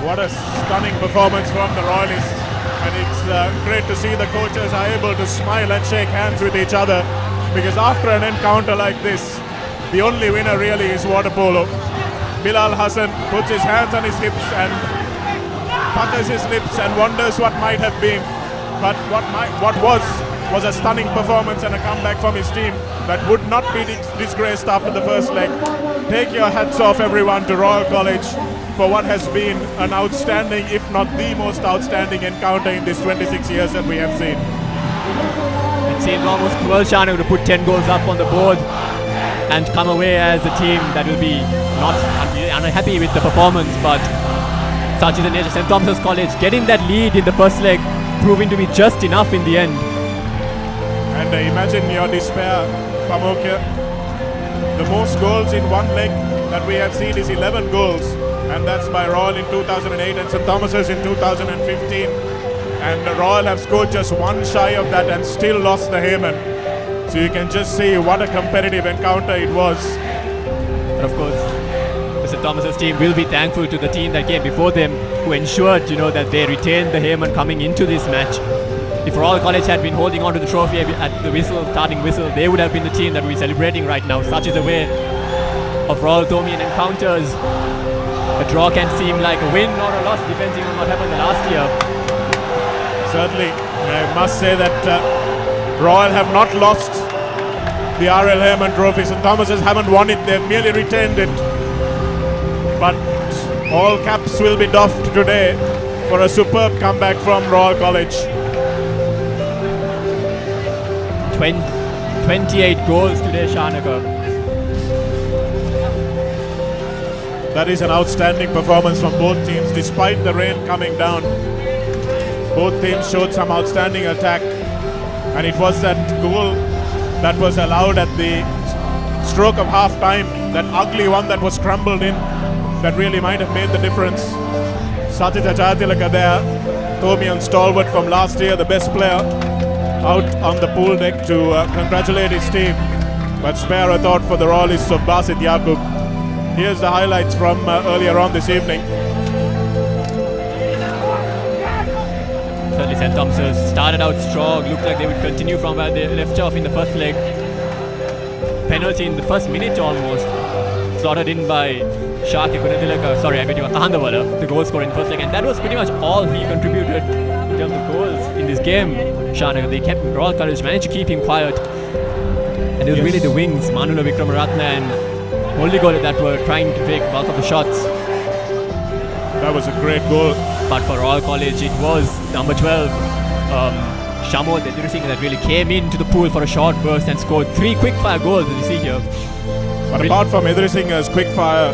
What a stunning performance from the Royalists, and it's great to see the coaches are able to smile and shake hands with each other, because after an encounter like this, the only winner really is water polo. Bilal Hassan puts his hands on his hips and puckers his lips and wonders what might have been. But what was a stunning performance and a comeback from his team that would not be disgraced after the first leg. Take your hats off, everyone, to Royal College for what has been an outstanding, if not the most outstanding encounter in these 26 years that we have seen. It seems almost cruel, Shanu, to put 10 goals up on the board and come away as a team that will be not unhappy with the performance, but such is the nature. St. Thomas's College getting that lead in the first leg, proving to be just enough in the end. And imagine your despair, Pamokia. The most goals in one leg that we have seen is 11 goals, and that's by Royal in 2008 and St. Thomas's in 2015. And the Royal have scored just one shy of that and still lost the Hayman. So you can just see what a competitive encounter it was. And of course, the St. Thomas's team will be thankful to the team that came before them, who ensured, that they retained the Hayman coming into this match. If Royal College had been holding on to the trophy at the starting whistle, they would have been the team that we're celebrating right now. Such is the way of Royal Thomian encounters. A draw can seem like a win or a loss depending on what happened last year. Certainly, I must say that Royal have not lost the R.L. Hayman Trophy. St. Thomas's haven't won it, they've merely retained it. But all caps will be doffed today for a superb comeback from Royal College. 28 goals today, Shanaka. That is an outstanding performance from both teams despite the rain coming down. Both teams showed some outstanding attack, and it was that goal that was allowed at the stroke of half time, that ugly one that was scrambled in, that really might have made the difference. Satita Jayatilaka there, Thomian stalwart from last year, the best player, out on the pool deck to congratulate his team. But spare a thought for the Royalists of Basit Yaqub. Here's the highlights from earlier on this evening. Certainly St. Thomas started out strong, looked like they would continue from where they left off in the first leg. Penalty in the first minute almost, slotted in by Shaki Kunadilaka, sorry, I bet you were Kahandawala, the goal scorer in the first leg, and that was pretty much all he contributed in terms of goals in this game. Shana, they kept Royal College, managed to keep him quiet, and it was really the wings, Manula Vikramaratne and Molligole, that were trying to take bulk of the shots. That was a great goal. But for Royal College, it was number 12, Shamol Dedirising, that really came into the pool for a short burst and scored 3 quick-fire goals, as you see here. But apart from Edirising's quick-fire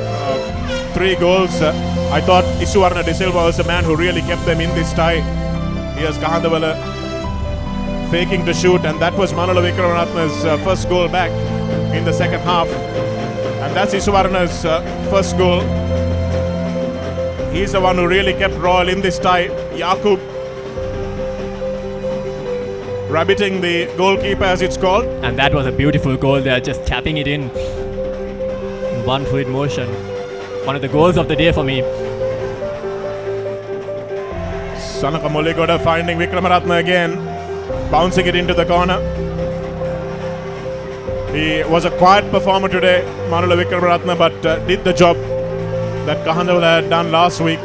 3 goals, I thought Isuvarna De Silva was the man who really kept them in this tie. Here's Kahandawala faking to shoot, and that was Manula Vikramaratne's first goal back in the second half. And that's Isuvarna's first goal. He's the one who really kept Royal in this tie. Yaqub rabbiting the goalkeeper, as it's called. And that was a beautiful goal there, just tapping it in one fluid motion. One of the goals of the day for me. Sanaka Molligole finding Vikramaratne again, bouncing it into the corner. He was a quiet performer today, Manula Vikramaratne, but did the job that Kahandawala had done last week.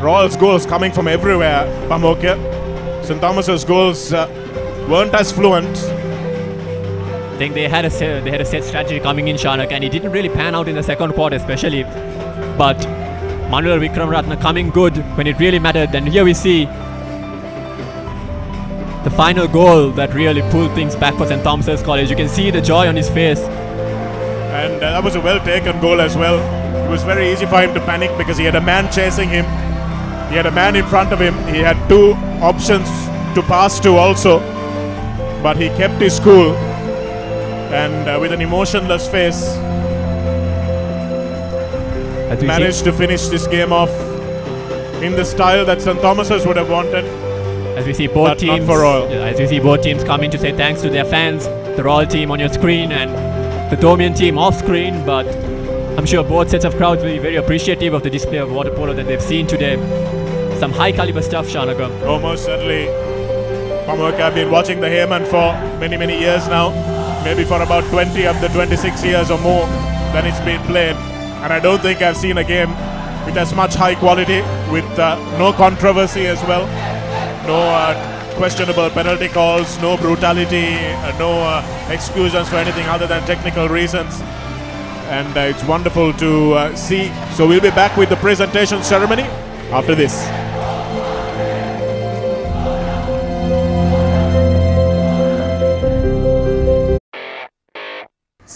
Royal's goals coming from everywhere, Pamoke. St. Thomas's goals weren't as fluent. I think they had a set strategy coming in, Shanak, and it didn't really pan out in the second quarter especially. But Manula Vikramaratne coming good when it really mattered, and here we see the final goal that really pulled things back for St. Thomas's College. You can see the joy on his face. And that was a well-taken goal as well. It was very easy for him to panic because he had a man chasing him. He had a man in front of him. He had 2 options to pass to also. But he kept his cool. And with an emotionless face, managed to finish this game off in the style that St. Thomas's would have wanted. As we see both teams, not for Royal. As we see both teams come in to say thanks to their fans, the Royal team on your screen and the Thomian team off screen, but I'm sure both sets of crowds will be very appreciative of the display of water polo that they've seen today. Some high caliber stuff, Shanaka. Oh, most certainly. Pamoke, I've been watching the Hayman for many years now, maybe for about 20 of the 26 years or more that it's been played, and I don't think I've seen a game with as much high quality, with no controversy as well, no questionable penalty calls, no brutality, no excuses for anything other than technical reasons. And it's wonderful to see. So we'll be back with the presentation ceremony after this.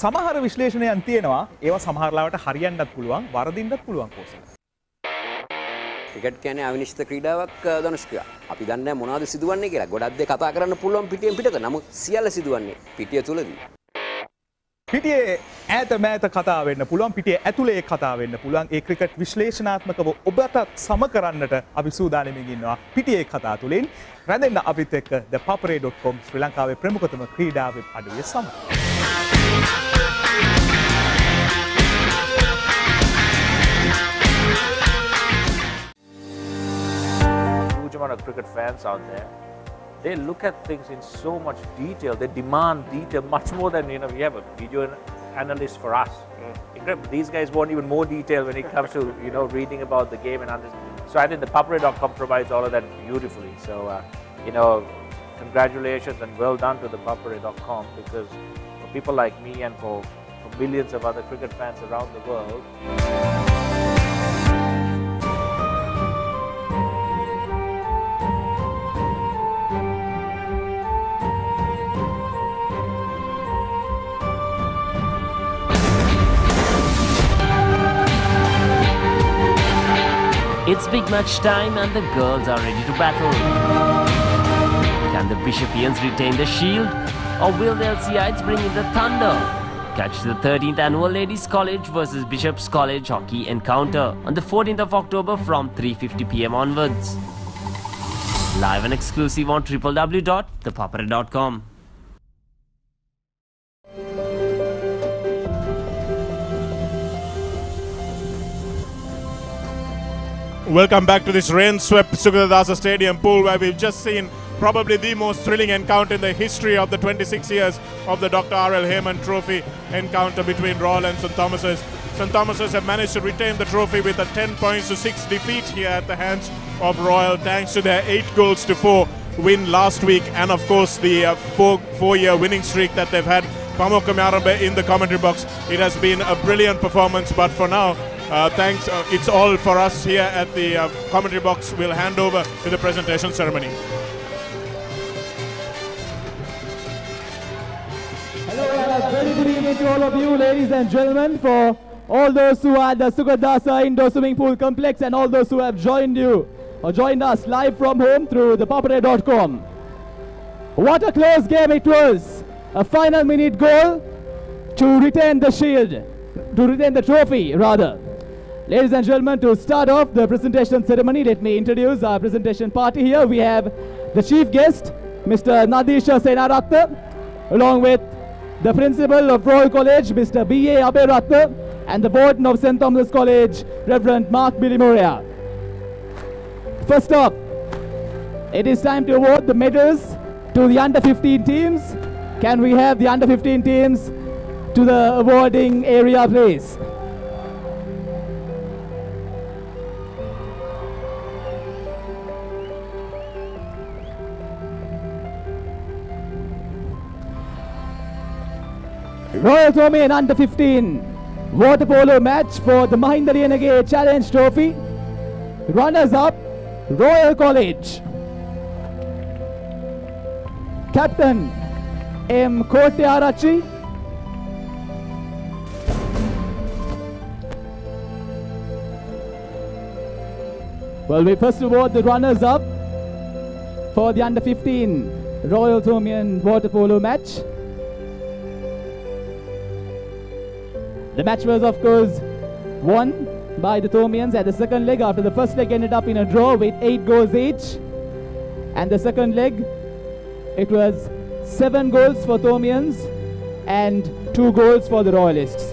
සමහර විශ්ලේෂණයන් තියෙනවා ඒවා සමහරලාවට හරියන්නත් පුළුවන් වරදින්නත් පුළුවන් Kosala. Cricket කියන්නේ අවිනිශ්චිත ක්‍රීඩාවක් ධනුෂ්කයා. අපි දන්නේ නැහැ මොනවද සිදුවන්නේ කියලා. ගොඩක් දේ කතා කරන්න පුළුවන් පිටියෙන් පිටත. නමුත් සියල්ල සිදුවන්නේ පිටිය තුලදී. පිටියේ ඈත මෑත කතා වෙන්න පුළුවන්, පිටියේ ඇතුලේ කතා වෙන්න පුළුවන්. ඒ ක්‍රිකට් විශ්ලේෂණාත්මකව ඔබට සම කරන්නට අපි සූදානම්ින් ඉන්නවා පිටියේ කතා තුලින්. රැඳෙන්න අපිත් එක්ක ThePapare.com ශ්‍රී ලංකාවේ ප්‍රමුඛතම ක්‍රීඩා වෙබ් අඩවිය සමග. Huge amount of cricket fans out there. They look at things in so much detail. They demand detail much more than we have a video analysts for us. Incredible. These guys want even more detail when it comes to reading about the game and understanding. So I think the ThePapare.com provides all of that beautifully. So congratulations and well done to the ThePapare.com, because for people like me and for millions of other cricket fans around the world. It's big match time and the girls are ready to battle. Can the Bishopians retain the shield, or will the LCItes bring in the thunder? Catch the 13th annual Ladies College versus Bishops College hockey encounter on the 14th of October from 3:50 p.m. onwards. Live and exclusive on www.thepapare.com. Welcome back to this rain-swept Sugadasa Stadium pool, where we've just seen probably the most thrilling encounter in the history of the 26 years of the Dr. R.L. Hayman Trophy encounter between Royal and St. Thomas's. St. Thomas's have managed to retain the trophy with a 10 points to 6 defeat here at the hands of Royal, thanks to their 8 goals to 4 win last week, and of course the four-year winning streak that they've had. Pamo Kamarambe in the commentary box. It has been a brilliant performance, but for now, thanks. It's all for us here at the commentary box. We'll hand over to the presentation ceremony. Hello, very good evening to all of you, ladies and gentlemen, for all those who are at the Sugadasa Indoor Swimming Pool Complex and all those who have joined us live from home through ThePapare.com. What a close game it was. A final minute goal to retain the shield, to retain the trophy rather. Ladies and gentlemen, to start off the presentation ceremony, let me introduce our presentation party here. We have the chief guest, Mr. Nadisha Senaratta, along with the principal of Royal College, Mr. B.A. Aberatta, and the warden of St. Thomas College, Reverend Mark Bilimoria. First up, it is time to award the medals to the under-15 teams. Can we have the under-15 teams to the awarding area, please? Royal Thomian under-15 water polo match for the Mahinda Liyanage Challenge Trophy. Runners-up, Royal College. Captain M. Kotyarachi. Well, we first award the runners-up for the under-15 Royal Thomian water polo match. The match was, of course, won by the Thomians at the second leg, after the first leg ended up in a draw with 8 goals each. And the second leg, it was 7 goals for Thomians and 2 goals for the Royalists.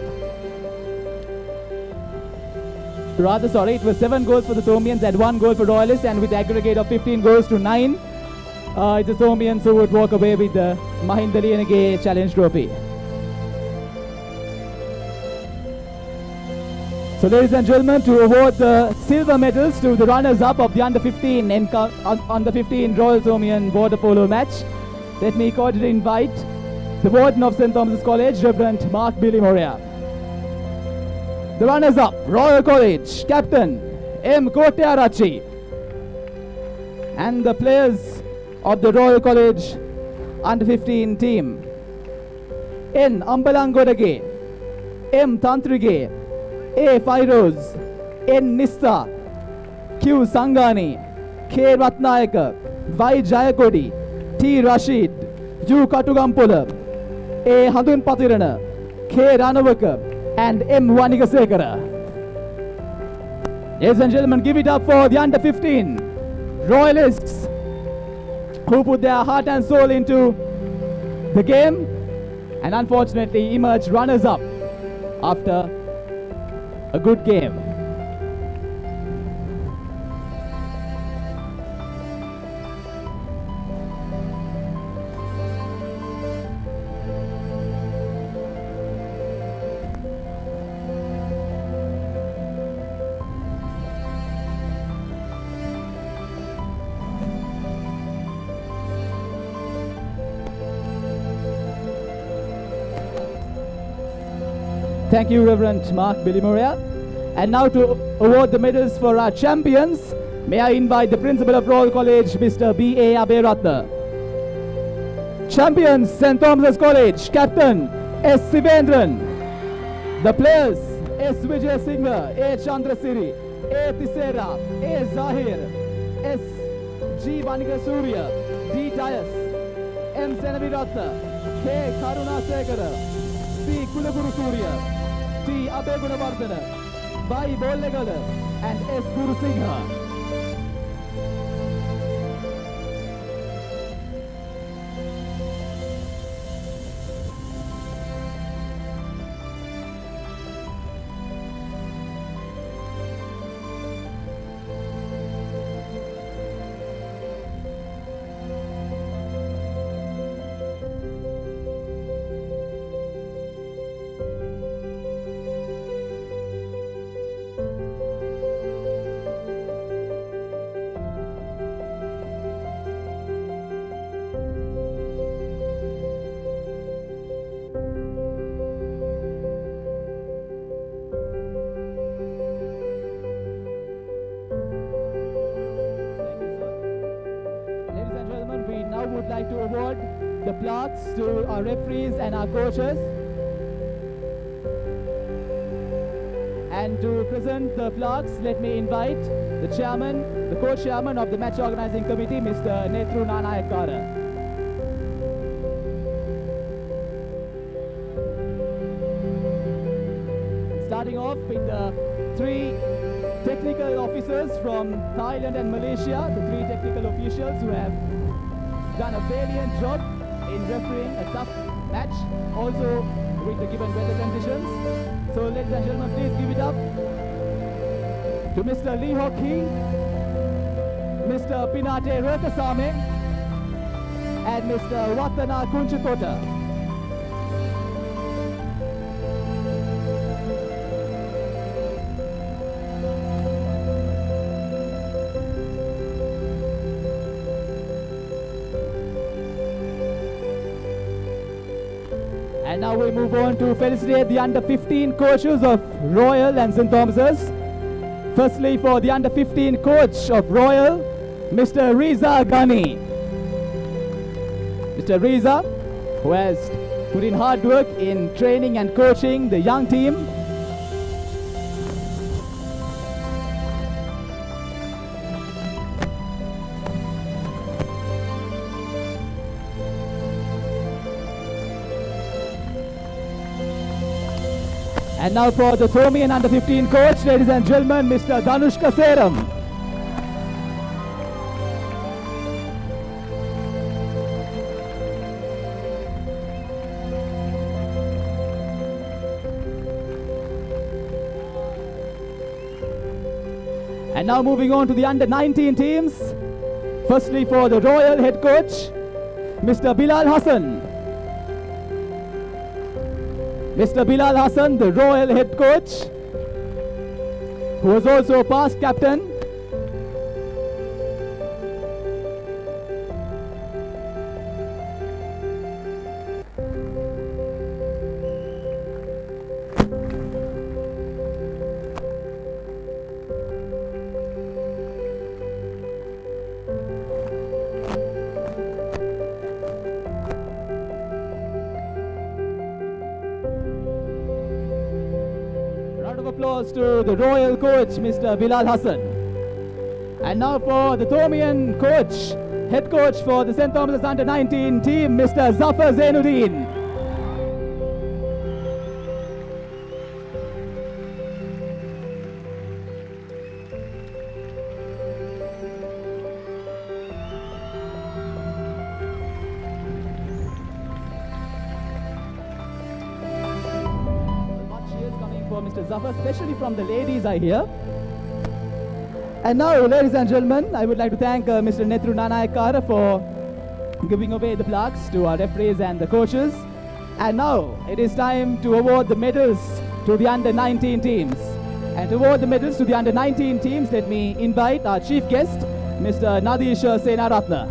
Rather, sorry, it was 7 goals for the Thomians and 1 goal for Royalists, and with aggregate of 15 goals to 9, it's the Thomians who would walk away with the Mahinda Liyanage Challenge Trophy. So, ladies and gentlemen, to award the silver medals to the runners-up of the under-15 Royal Thomian water polo match, let me cordially invite the warden of St. Thomas College, Reverend Mark Bilimoria. The runners-up, Royal College, Captain M. Kotyarachi. And the players of the Royal College under-15 team: N. Ambalangodage, M. Tantrige, A. Fairoz, N. Nissa, Q. Sangani, K. Ratnayaka, Y. Jayakodi, T. Rashid, U. Katugampula, A. Hadun Patirana, K. Ranavaka, and M. Wanigasekara. Ladies and gentlemen, give it up for the under-15 Royalists who put their heart and soul into the game and unfortunately emerged runners-up after a good game. Thank you, Reverend Mark Billy Moria. And now to award the medals for our champions, may I invite the Principal of Royal College, Mr. B.A. Aberatna. Champions, St. Thomas College, Captain S. Sivendran. The players, S. Vijay Singha, A. Chandrasiri, A. Tisera, A. Zahir, S. G. Vanika Surya, D. Dias, M. Senaviratna, K. Karuna Sekara, C. Kulaguru Surya, T. Abe Gunavardhana, Bai Bollegala, and S. Guru Singha. To award the plaques to our referees and our coaches, and to present the plaques, let me invite the chairman, the co-chairman of the match organizing committee, Mr. Netru Nanayakara. Starting off with the three technical officers from Thailand and Malaysia, the three technical officials who have done a valiant job in refereeing a tough match, also with the given weather conditions. So ladies and gentlemen, please give it up to Mr. Lee Hock Hee, Mr. Pinate Rakasame, and Mr. Watana Kunchikota. And now we move on to felicitate the under-15 coaches of Royal and St. Thomas's. Firstly, for the under-15 coach of Royal, Mr. Riza Ghani. Mr. Riza, who has put in hard work in training and coaching the young team. And now for the Thomian under-15 coach, ladies and gentlemen, Mr. Dhanushka Seram. And now moving on to the under-19 teams. Firstly for the Royal head coach, Mr. Bilal Hassan. Mr. Bilal Hassan, the Royal head coach, who was also past captain. Applause to the Royal coach, Mr. Bilal Hassan. And now for the Thomian coach, head coach for the St. Thomas under-19 team, Mr. Zafar Zainuddin. Mr. Zafar, especially from the ladies, I hear. And now, ladies and gentlemen, I would like to thank Mr. Netru Nanayakara for giving away the plaques to our referees and the coaches. And now, it is time to award the medals to the under-19 teams. And to award the medals to the under-19 teams, let me invite our chief guest, Mr. Nadish Senaratna.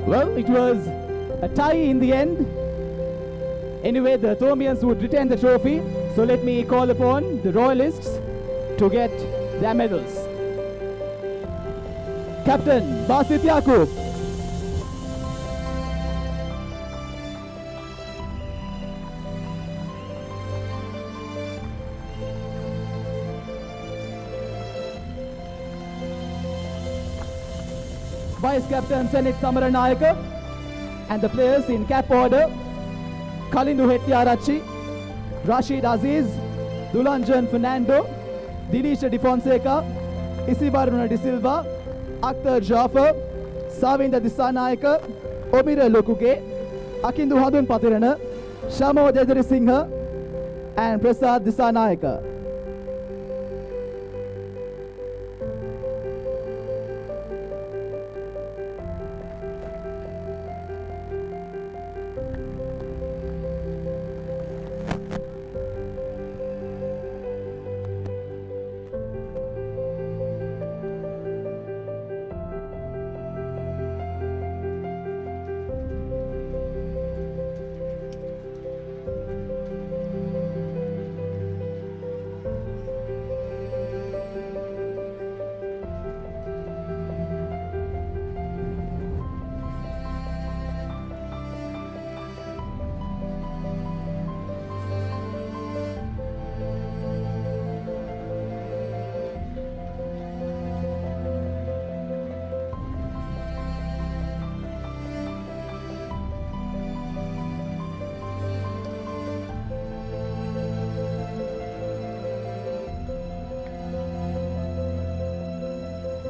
Well, it was a tie in the end. Anyway, the Thomians would retain the trophy. So let me call upon the Royalists to get their medals. Captain Basit Yaqub. Vice Captain Senit Samaranayaka, and the players in cap order: Kalindu Hettiarachchi, Rashid Aziz, Dulanjan Fernando, Dinisha Di Fonseca, Isibaruna De Silva, Akhtar Jafar, Savinda Disanayaka, Omira Lokuge, Akindu Hadun Patirana, Shamo Dedri Singha, and Prasad Disanayaka.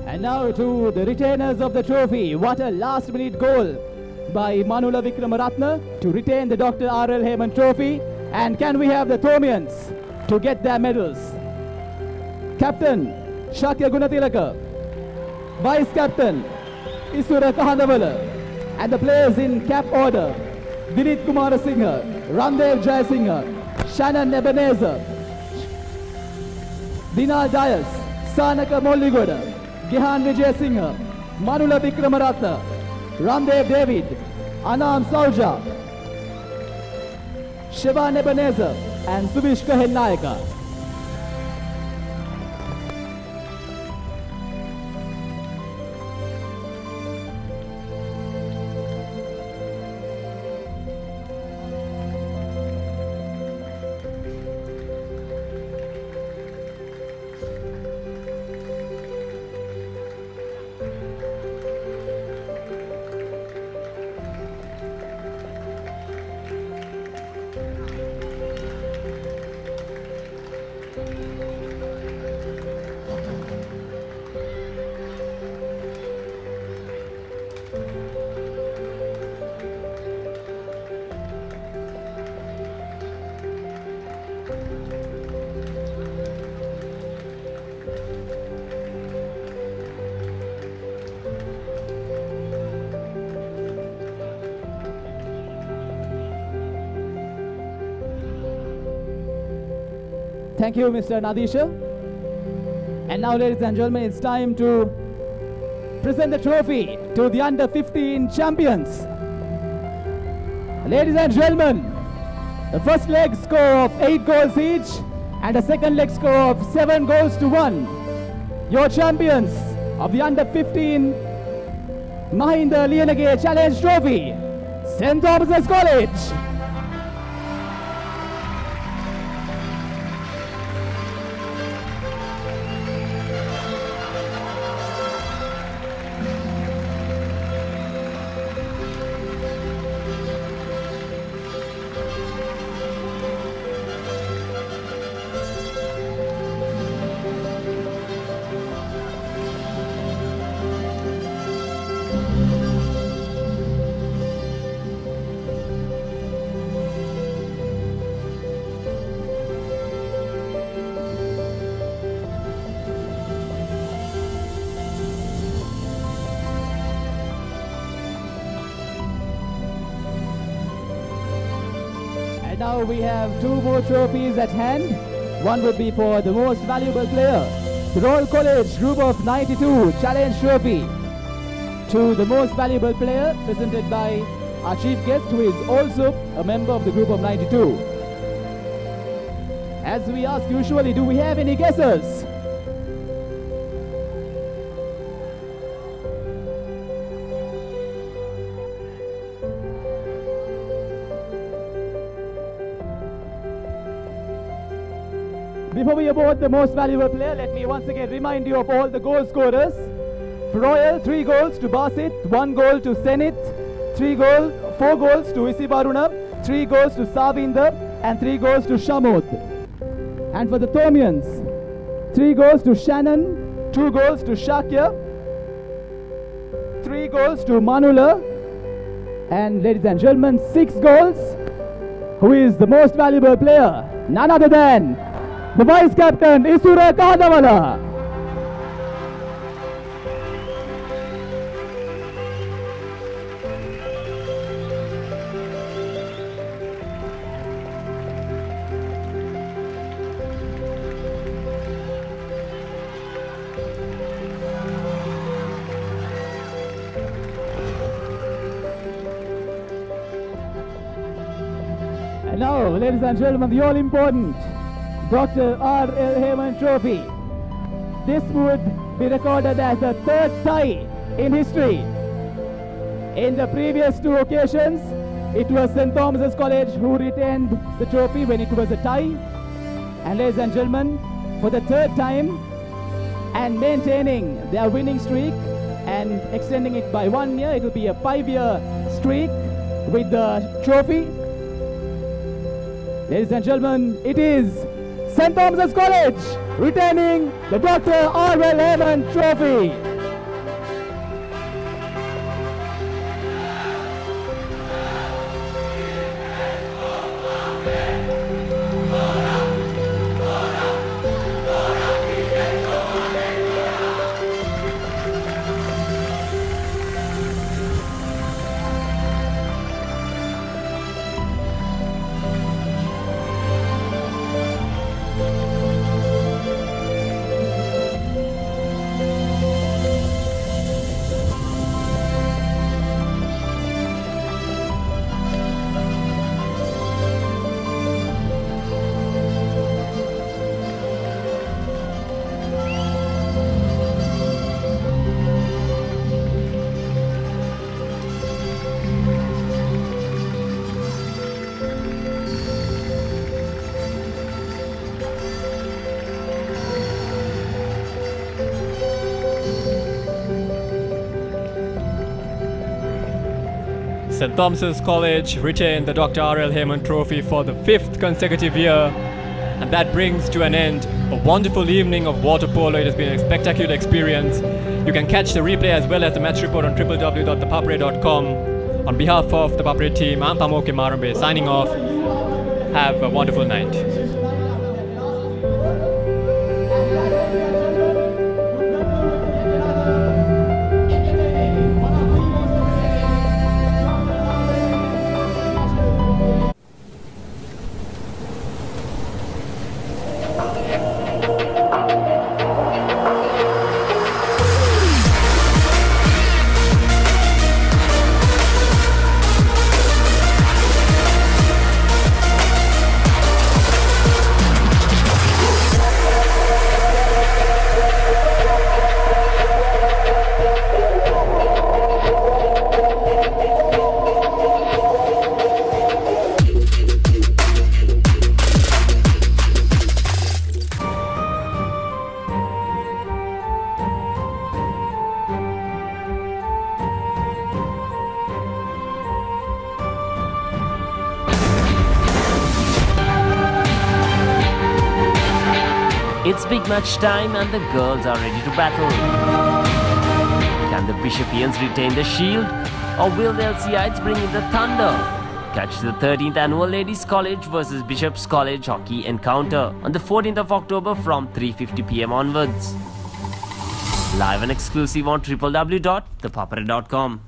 And now to the retainers of the trophy. What a last-minute goal by Manula Vikramaratne to retain the Dr. R.L. Hayman trophy. And can we have the Thomians to get their medals? Captain Shakya Gunatilaka, Vice Captain Isura Kahandavala, and the players in cap order: Dinit Kumara Singha, Ramdev Jayasingha, Shannon Ebenezer, Dinal Dias, Sanaka Molligoda, Gihan Vijay Singha, Manula Vikramaratne, Ramdev David, Anam Sauja, Shivan Ebenezer, and Suvish Kahen Nayaka. Thank you, Mr. Nadisha. And now, ladies and gentlemen, it's time to present the trophy to the under-15 champions. Ladies and gentlemen, the first leg score of 8 goals each, and the second leg score of 7 goals to 1. Your champions of the under-15 Mahinda Liyanage Challenge Trophy, St. Thomas College. Now we have 2 more trophies at hand. One would be for the most valuable player, the Royal College Group of 92 Challenge Trophy. to the most valuable player, presented by our chief guest, who is also a member of the group of 92. As we ask usually, do we have any guesses? Before we award the most valuable player, let me once again remind you of all the goal scorers. For Royal, 3 goals to Basit, 1 goal to Zenit, 4 goals to Isibaruna, 3 goals to Savinda, and 3 goals to Shamod. And for the Thomians, 3 goals to Shannon, 2 goals to Shakya, 3 goals to Manula, and ladies and gentlemen, 6 goals. Who is the most valuable player? None other than the Vice Captain, Isura Kadavala. And now, ladies and gentlemen, the all-important Dr. R.L. Hayman Trophy. This would be recorded as the 3rd tie in history. In the previous 2 occasions, it was St. Thomas's College who retained the trophy when it was a tie. And ladies and gentlemen, for the 3rd time, and maintaining their winning streak and extending it by 1 year, it will be a 5-year streak with the trophy. Ladies and gentlemen, it is St. Thomas's College retaining the Dr. R.L. Hayman Trophy. St. Thomas's College retained the Dr. R.L. Hayman Trophy for the 5th consecutive year, and that brings to an end a wonderful evening of water polo. It has been a spectacular experience. You can catch the replay as well as the match report on www.thepapare.com. On behalf of the Papare team, I'm Pamoke Marambe signing off. Have a wonderful night. It's big match time and the girls are ready to battle. Can the Bishopians retain the shield, or will the LCItes bring in the thunder? Catch the 13th annual Ladies College versus Bishops College hockey encounter on the 14th of October from 3:50 PM onwards. Live and exclusive on www.thepapare.com.